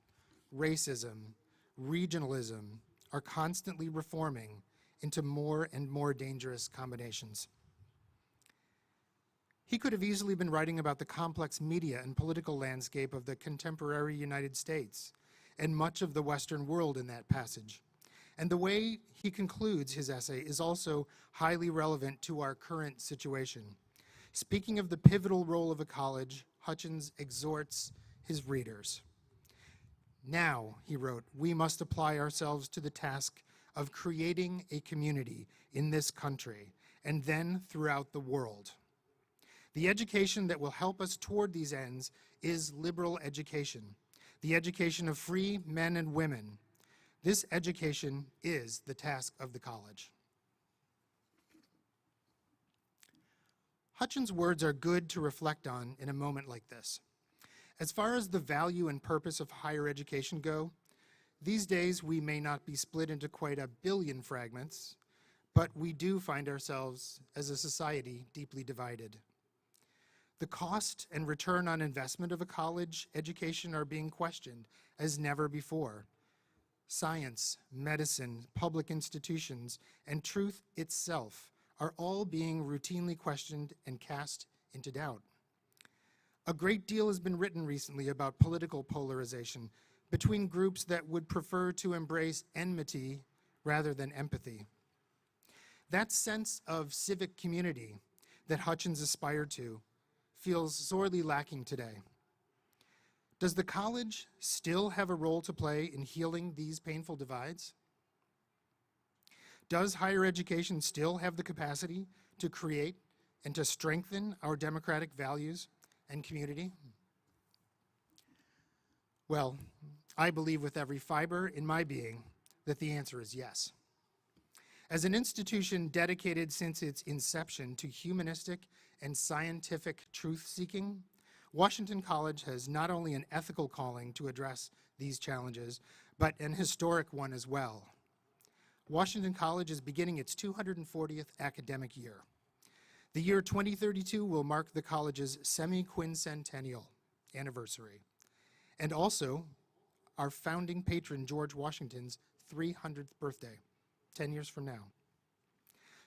racism, regionalism are constantly reforming into more and more dangerous combinations." He could have easily been writing about the complex media and political landscape of the contemporary United States and much of the Western world in that passage. And the way he concludes his essay is also highly relevant to our current situation. Speaking of the pivotal role of a college, Hutchins exhorts his readers. "Now," he wrote, "we must apply ourselves to the task of creating a community in this country and then throughout the world. The education that will help us toward these ends is liberal education, the education of free men and women. This education is the task of the college." Hutchins' words are good to reflect on in a moment like this. As far as the value and purpose of higher education go, these days we may not be split into quite 1 billion fragments, but we do find ourselves as a society deeply divided. The cost and return on investment of a college education are being questioned as never before. Science, medicine, public institutions, and truth itself are all being routinely questioned and cast into doubt. A great deal has been written recently about political polarization between groups that would prefer to embrace enmity rather than empathy. That sense of civic community that Hutchins aspired to feels sorely lacking today. Does the college still have a role to play in healing these painful divides? Does higher education still have the capacity to create and to strengthen our democratic values and community? Well, I believe with every fiber in my being that the answer is yes. As an institution dedicated since its inception to humanistic and scientific truth-seeking, Washington College has not only an ethical calling to address these challenges, but an historic one as well. Washington College is beginning its 240th academic year. The year 2032 will mark the college's semi-quincentennial anniversary, and also our founding patron, George Washington's 300th birthday, 10 years from now.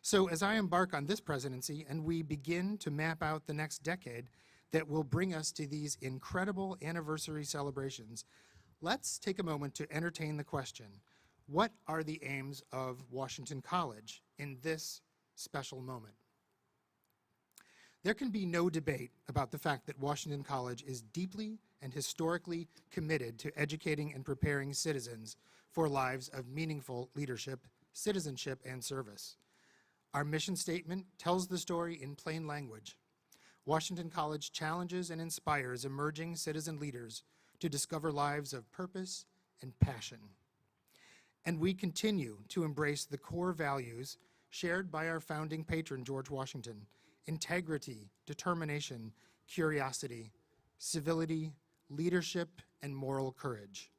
So as I embark on this presidency and we begin to map out the next decade that will bring us to these incredible anniversary celebrations, let's take a moment to entertain the question, what are the aims of Washington College in this special moment? There can be no debate about the fact that Washington College is deeply and historically committed to educating and preparing citizens for lives of meaningful leadership, citizenship, and service. Our mission statement tells the story in plain language. Washington College challenges and inspires emerging citizen leaders to discover lives of purpose and passion. And we continue to embrace the core values shared by our founding patron, George Washington: integrity, determination, curiosity, civility, leadership, and moral courage.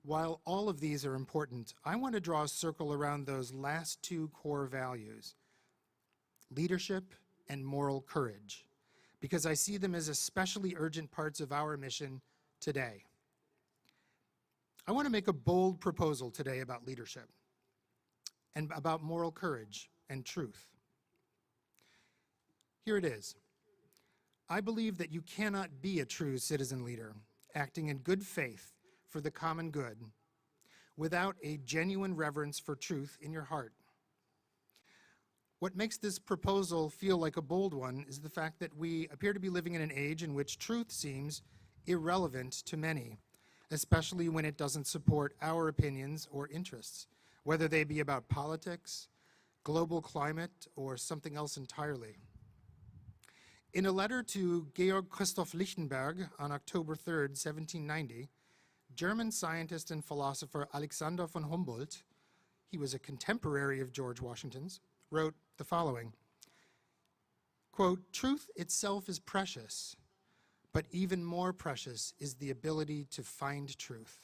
While all of these are important, I want to draw a circle around those last two core values, leadership and moral courage, because I see them as especially urgent parts of our mission today. I want to make a bold proposal today about leadership. and about moral courage and truth. Here it is. I believe that you cannot be a true citizen leader, acting in good faith for the common good, without a genuine reverence for truth in your heart. What makes this proposal feel like a bold one is the fact that we appear to be living in an age in which truth seems irrelevant to many, especially when it doesn't support our opinions or interests, whether they be about politics, global climate, or something else entirely. In a letter to Georg Christoph Lichtenberg on October 3rd, 1790, German scientist and philosopher Alexander von Humboldt, he was a contemporary of George Washington's, wrote the following, quote, "Truth itself is precious, but even more precious is the ability to find truth."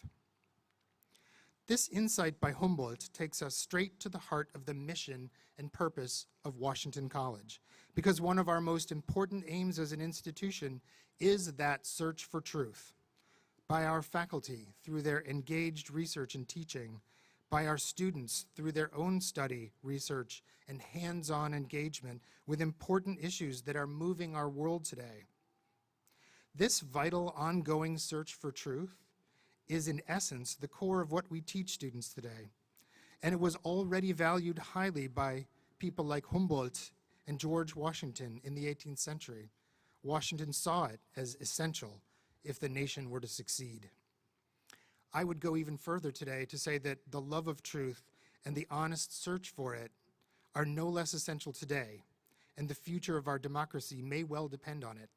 This insight by Humboldt takes us straight to the heart of the mission and purpose of Washington College, because one of our most important aims as an institution is that search for truth. By our faculty, through their engaged research and teaching, by our students, through their own study, research, and hands-on engagement with important issues that are moving our world today. This vital, ongoing search for truth is in essence the core of what we teach students today. And it was already valued highly by people like Humboldt and George Washington in the 18th century. Washington saw it as essential if the nation were to succeed. I would go even further today to say that the love of truth and the honest search for it are no less essential today, and the future of our democracy may well depend on it.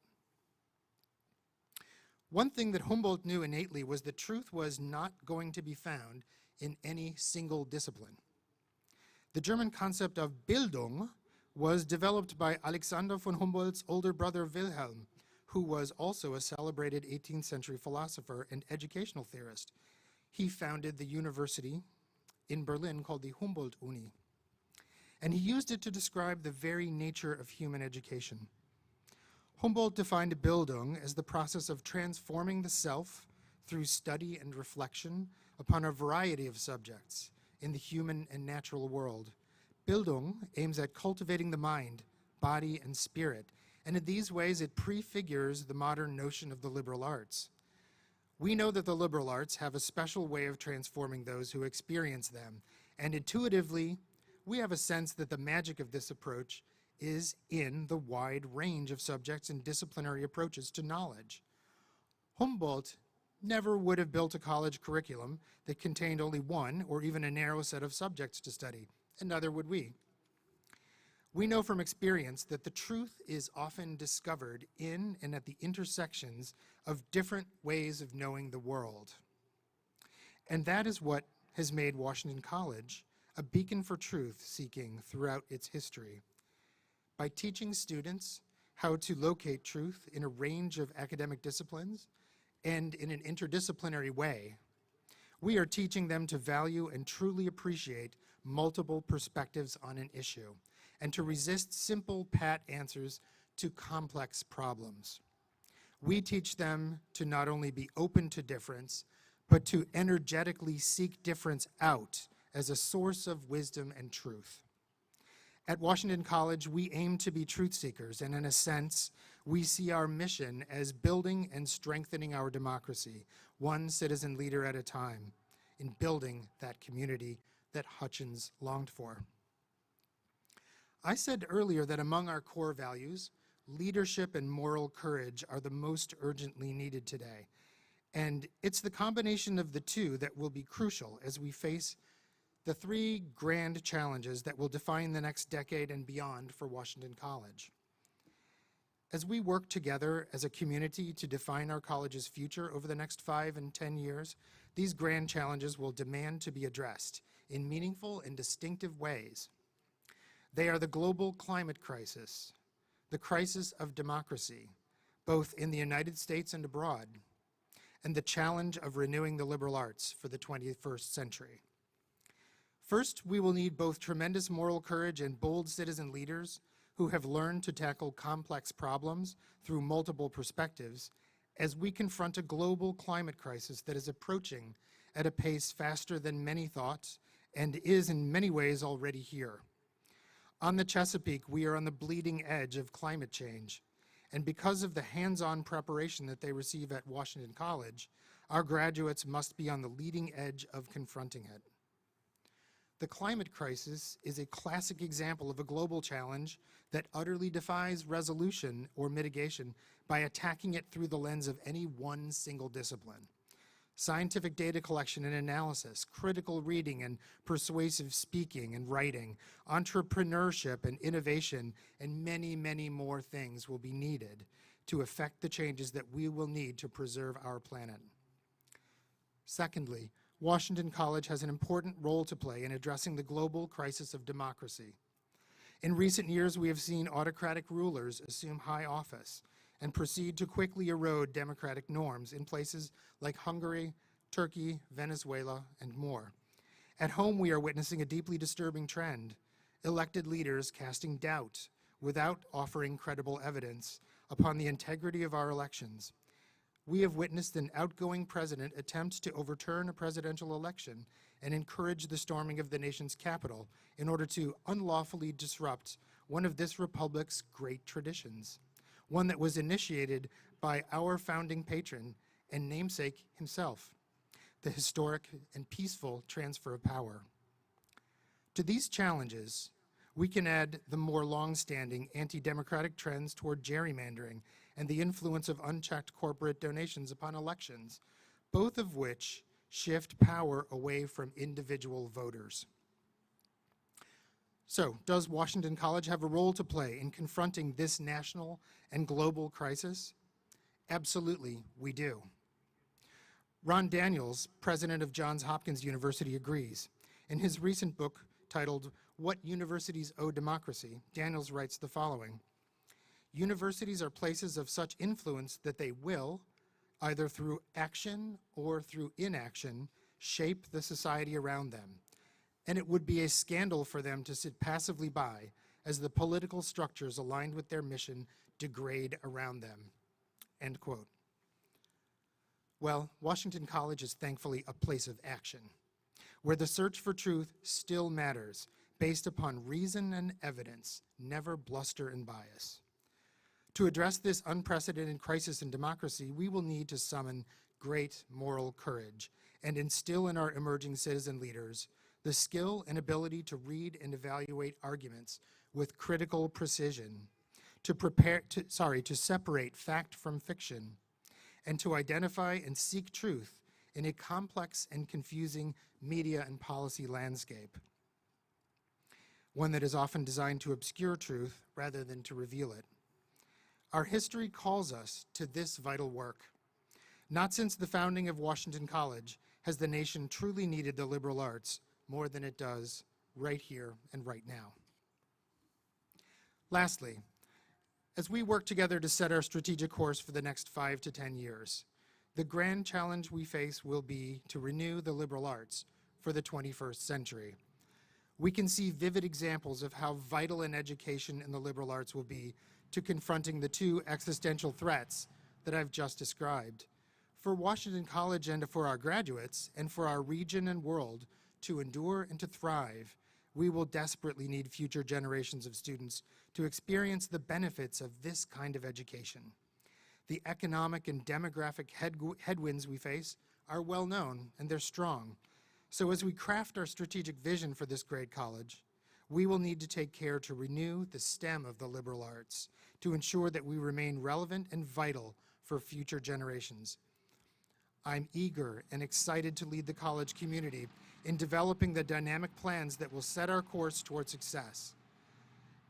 One thing that Humboldt knew innately was that truth was not going to be found in any single discipline. The German concept of Bildung was developed by Alexander von Humboldt's older brother Wilhelm, who was also a celebrated 18th century philosopher and educational theorist. He founded the university in Berlin called the Humboldt-Uni, and he used it to describe the very nature of human education. Humboldt defined Bildung as the process of transforming the self through study and reflection upon a variety of subjects in the human and natural world. Bildung aims at cultivating the mind, body, and spirit, and in these ways it prefigures the modern notion of the liberal arts. We know that the liberal arts have a special way of transforming those who experience them, and intuitively, we have a sense that the magic of this approach is in the wide range of subjects and disciplinary approaches to knowledge. Humboldt never would have built a college curriculum that contained only one or even a narrow set of subjects to study, and neither would we. We know from experience that the truth is often discovered in and at the intersections of different ways of knowing the world. And that is what has made Washington College a beacon for truth seeking throughout its history. By teaching students how to locate truth in a range of academic disciplines and in an interdisciplinary way, we are teaching them to value and truly appreciate multiple perspectives on an issue and to resist simple, pat answers to complex problems. We teach them to not only be open to difference, but to energetically seek difference out as a source of wisdom and truth. At Washington College, we aim to be truth seekers, and in a sense, we see our mission as building and strengthening our democracy, one citizen leader at a time, in building that community that Hutchins longed for. I said earlier that among our core values, leadership and moral courage are the most urgently needed today. And it's the combination of the two that will be crucial as we face the three grand challenges that will define the next decade and beyond for Washington College. As we work together as a community to define our college's future over the next 5 and 10 years, these grand challenges will demand to be addressed in meaningful and distinctive ways. They are the global climate crisis, the crisis of democracy, both in the United States and abroad, and the challenge of renewing the liberal arts for the 21st century. First, we will need both tremendous moral courage and bold citizen leaders who have learned to tackle complex problems through multiple perspectives as we confront a global climate crisis that is approaching at a pace faster than many thought and is in many ways already here. On the Chesapeake, we are on the bleeding edge of climate change, and because of the hands-on preparation that they receive at Washington College, our graduates must be on the leading edge of confronting it. The climate crisis is a classic example of a global challenge that utterly defies resolution or mitigation by attacking it through the lens of any one single discipline. Scientific data collection and analysis, critical reading and persuasive speaking and writing, entrepreneurship and innovation, and many, many more things will be needed to effect the changes that we will need to preserve our planet. Secondly, Washington College has an important role to play in addressing the global crisis of democracy. In recent years, we have seen autocratic rulers assume high office and proceed to quickly erode democratic norms in places like Hungary, Turkey, Venezuela, and more. At home, we are witnessing a deeply disturbing trend, elected leaders casting doubt without offering credible evidence upon the integrity of our elections. We have witnessed an outgoing president attempt to overturn a presidential election and encourage the storming of the nation's capital in order to unlawfully disrupt one of this republic's great traditions, one that was initiated by our founding patron and namesake himself, the historic and peaceful transfer of power. To these challenges, we can add the more long-standing anti-democratic trends toward gerrymandering and the influence of unchecked corporate donations upon elections, both of which shift power away from individual voters. So, does Washington College have a role to play in confronting this national and global crisis? Absolutely, we do. Ron Daniels, president of Johns Hopkins University, agrees. In his recent book titled "What Universities Owe Democracy," Daniels writes the following: "Universities are places of such influence that they will, either through action or through inaction, shape the society around them. And it would be a scandal for them to sit passively by as the political structures aligned with their mission degrade around them." End quote. Well, Washington College is thankfully a place of action, where the search for truth still matters, based upon reason and evidence, never bluster and bias. To address this unprecedented crisis in democracy, we will need to summon great moral courage and instill in our emerging citizen leaders the skill and ability to read and evaluate arguments with critical precision, to separate fact from fiction, and to identify and seek truth in a complex and confusing media and policy landscape, one that is often designed to obscure truth rather than to reveal it. Our history calls us to this vital work. Not since the founding of Washington College has the nation truly needed the liberal arts more than it does right here and right now. Lastly, as we work together to set our strategic course for the next 5 to 10 years, the grand challenge we face will be to renew the liberal arts for the 21st century. We can see vivid examples of how vital an education in the liberal arts will be to confronting the two existential threats that I've just described. For Washington College and for our graduates, and for our region and world to endure and to thrive, we will desperately need future generations of students to experience the benefits of this kind of education. The economic and demographic headwinds we face are well known and they're strong. So as we craft our strategic vision for this great college, we will need to take care to renew the stem of the liberal arts to ensure that we remain relevant and vital for future generations. I'm eager and excited to lead the college community in developing the dynamic plans that will set our course toward success.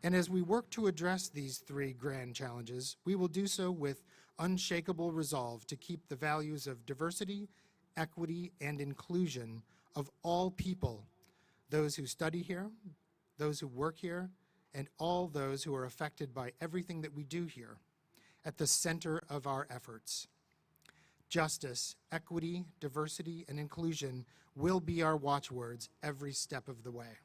And as we work to address these three grand challenges, we will do so with unshakable resolve to keep the values of diversity, equity, and inclusion of all people, those who study here, those who work here, and all those who are affected by everything that we do here, at the center of our efforts. Justice, equity, diversity, and inclusion will be our watchwords every step of the way.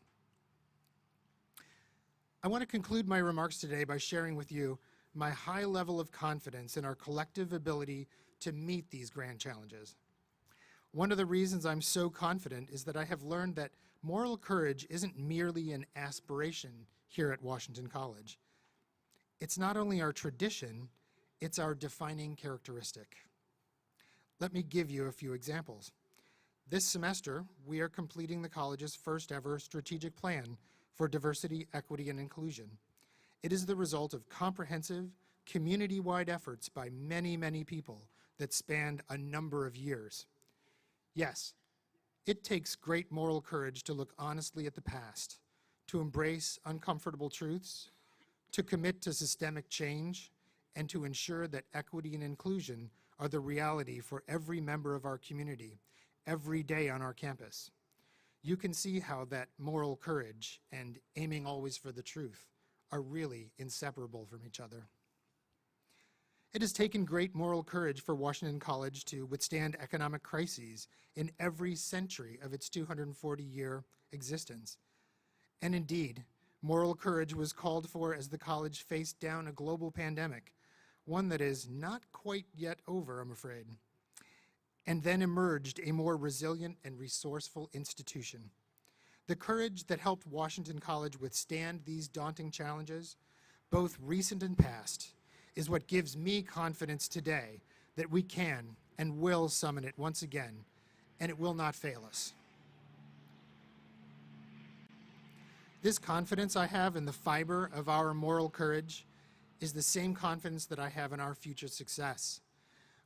I want to conclude my remarks today by sharing with you my high level of confidence in our collective ability to meet these grand challenges. One of the reasons I'm so confident is that I have learned that moral courage isn't merely an aspiration here at Washington College. It's not only our tradition, it's our defining characteristic. Let me give you a few examples. This semester, we are completing the college's first ever strategic plan for diversity, equity, and inclusion. It is the result of comprehensive, community-wide efforts by many, many people that spanned a number of years. Yes, it takes great moral courage to look honestly at the past, to embrace uncomfortable truths, to commit to systemic change, and to ensure that equity and inclusion are the reality for every member of our community, every day on our campus. You can see how that moral courage and aiming always for the truth are really inseparable from each other. It has taken great moral courage for Washington College to withstand economic crises in every century of its 240-year existence. And indeed, moral courage was called for as the college faced down a global pandemic, one that is not quite yet over, I'm afraid. And then emerged a more resilient and resourceful institution. The courage that helped Washington College withstand these daunting challenges, both recent and past, is what gives me confidence today that we can and will summon it once again, and it will not fail us. This confidence I have in the fiber of our moral courage is the same confidence that I have in our future success.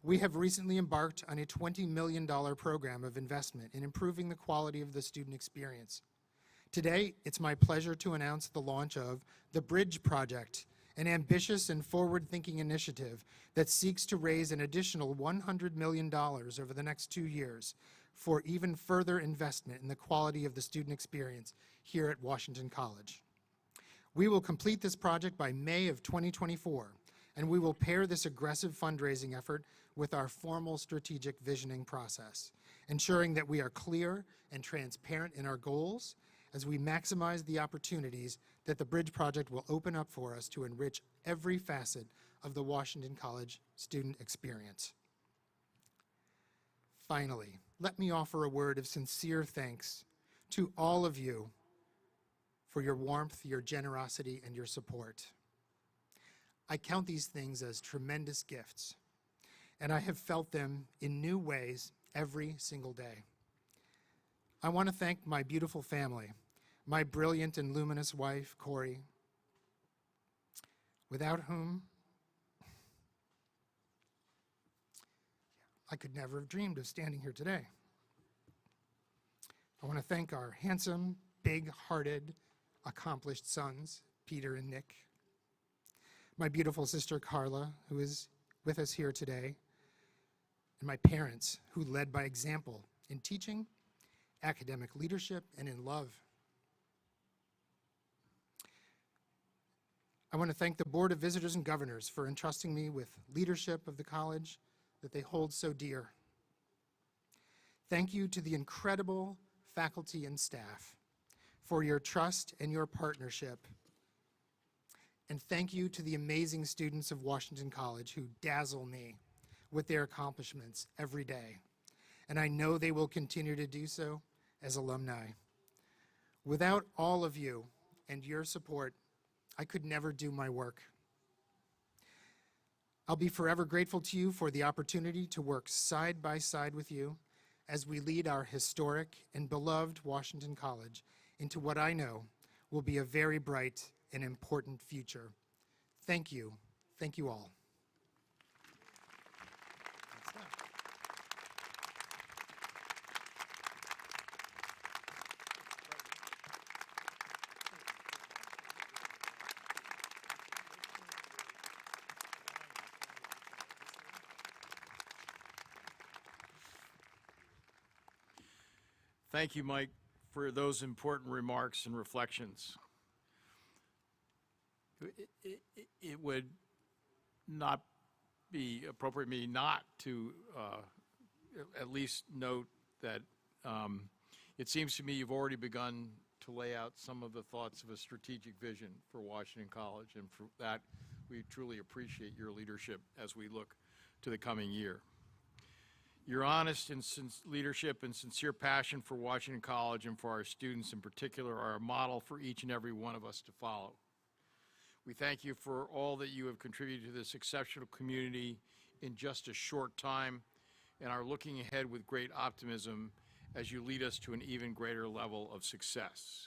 We have recently embarked on a $20 million program of investment in improving the quality of the student experience. Today, it's my pleasure to announce the launch of the Bridge Project, an ambitious and forward-thinking initiative that seeks to raise an additional $100 million over the next 2 years for even further investment in the quality of the student experience here at Washington College. We will complete this project by May of 2024, and we will pair this aggressive fundraising effort with our formal strategic visioning process, ensuring that we are clear and transparent in our goals as we maximize the opportunities that the Bridge Project will open up for us to enrich every facet of the Washington College student experience. Finally, let me offer a word of sincere thanks to all of you for your warmth, your generosity, and your support. I count these things as tremendous gifts, and I have felt them in new ways every single day. I want to thank my beautiful family, my brilliant and luminous wife, Corey, without whom I could never have dreamed of standing here today. I want to thank our handsome, big-hearted, accomplished sons, Peter and Nick, my beautiful sister, Carla, who is with us here today, and my parents, who led by example in teaching, academic leadership, and in love. I want to thank the Board of Visitors and Governors for entrusting me with leadership of the college that they hold so dear. Thank you to the incredible faculty and staff for your trust and your partnership. And thank you to the amazing students of Washington College who dazzle me with their accomplishments every day. And I know they will continue to do so as alumni. Without all of you and your support, I could never do my work. I'll be forever grateful to you for the opportunity to work side by side with you as we lead our historic and beloved Washington College into what I know will be a very bright and important future. Thank you. Thank you all. Thank you, Mike, for those important remarks and reflections. It would not be appropriate for me not to at least note that it seems to me you've already begun to lay out some of the thoughts of a strategic vision for Washington College, and for that we truly appreciate your leadership as we look to the coming year. Your honest and leadership and sincere passion for Washington College and for our students in particular are a model for each and every one of us to follow. We thank you for all that you have contributed to this exceptional community in just a short time and are looking ahead with great optimism as you lead us to an even greater level of success.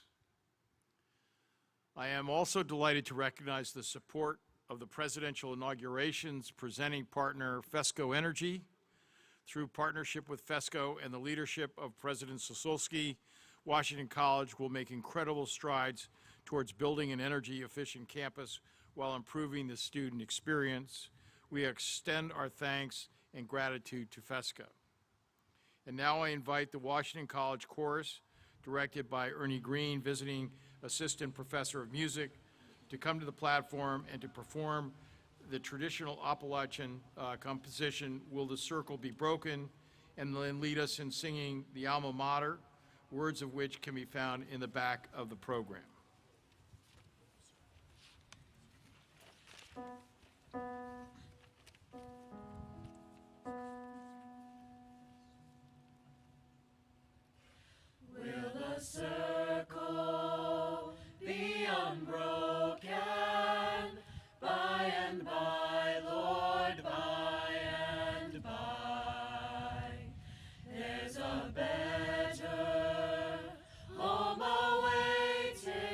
I am also delighted to recognize the support of the Presidential Inauguration's presenting partner, FESCO Energy. Through partnership with FESCO and the leadership of President Sosulski, Washington College will make incredible strides towards building an energy-efficient campus while improving the student experience. We extend our thanks and gratitude to FESCO. And now I invite the Washington College Chorus, directed by Ernie Green, visiting Assistant Professor of Music, to come to the platform and to perform the traditional Appalachian composition, Will the Circle Be Broken, and then lead us in singing the Alma Mater, words of which can be found in the back of the program. Will the circle be unbroken? By and by, Lord, by and by. There's a better home awaiting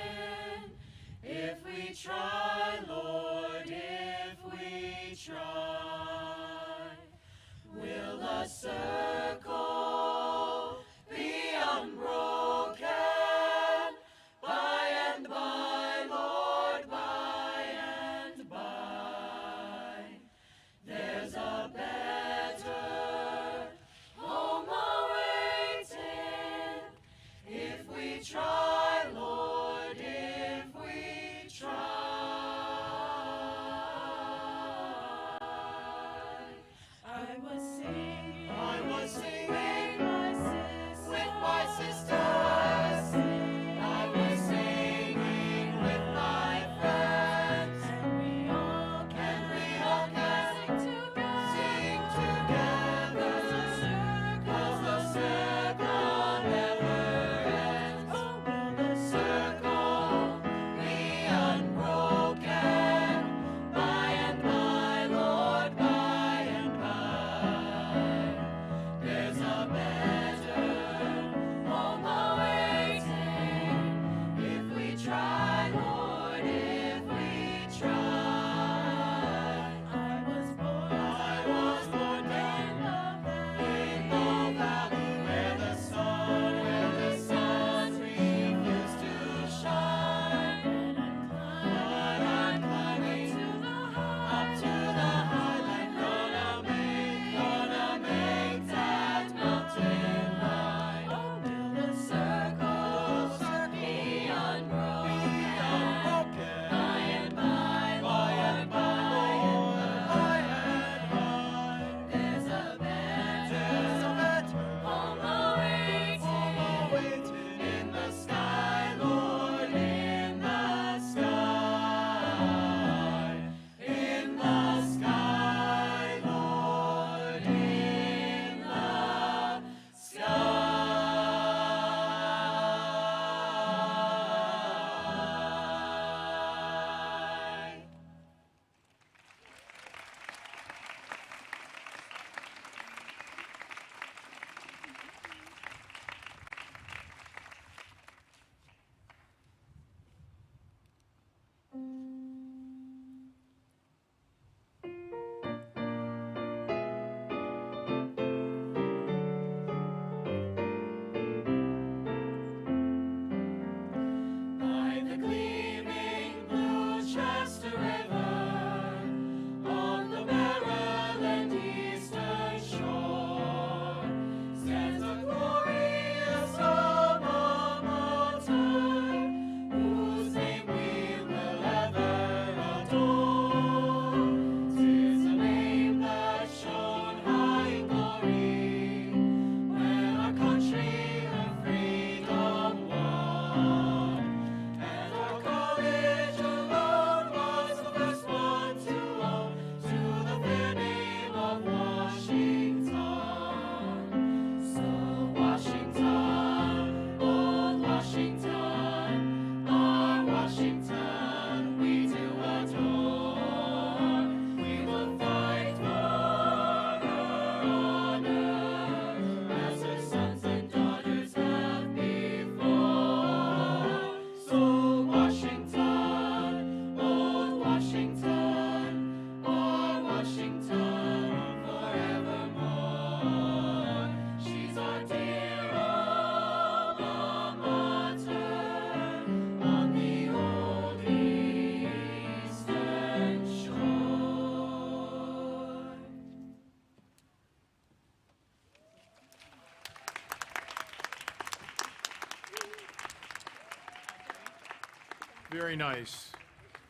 Very nice.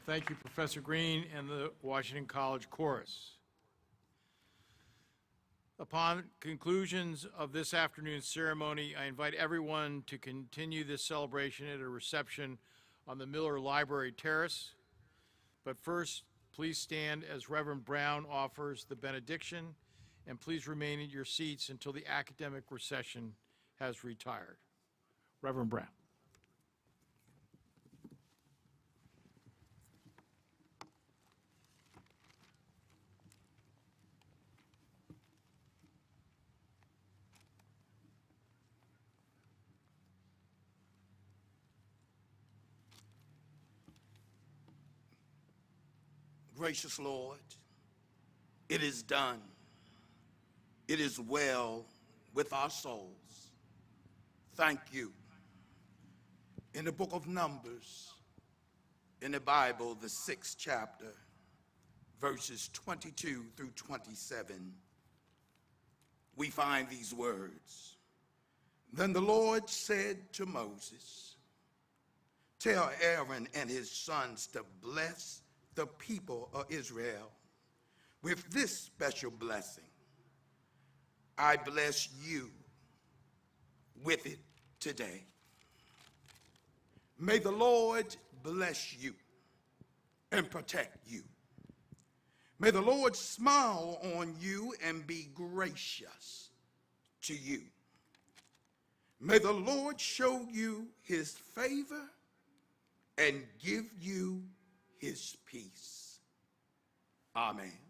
Thank you, Professor Green and the Washington College Chorus. Upon conclusions of this afternoon's ceremony, I invite everyone to continue this celebration at a reception on the Miller Library Terrace. But first, please stand as Reverend Brown offers the benediction, and please remain at your seats until the academic recession has retired. Reverend Brown. Gracious Lord, it is done. It is well with our souls. Thank you. In the book of Numbers, in the Bible, the 6th chapter, verses 22 through 27, we find these words. Then the Lord said to Moses, "Tell Aaron and his sons to bless the people of Israel with this special blessing. I bless you with it today. May the Lord bless you and protect you. May the Lord smile on you and be gracious to you. May the Lord show you his favor and give you his peace." Amen.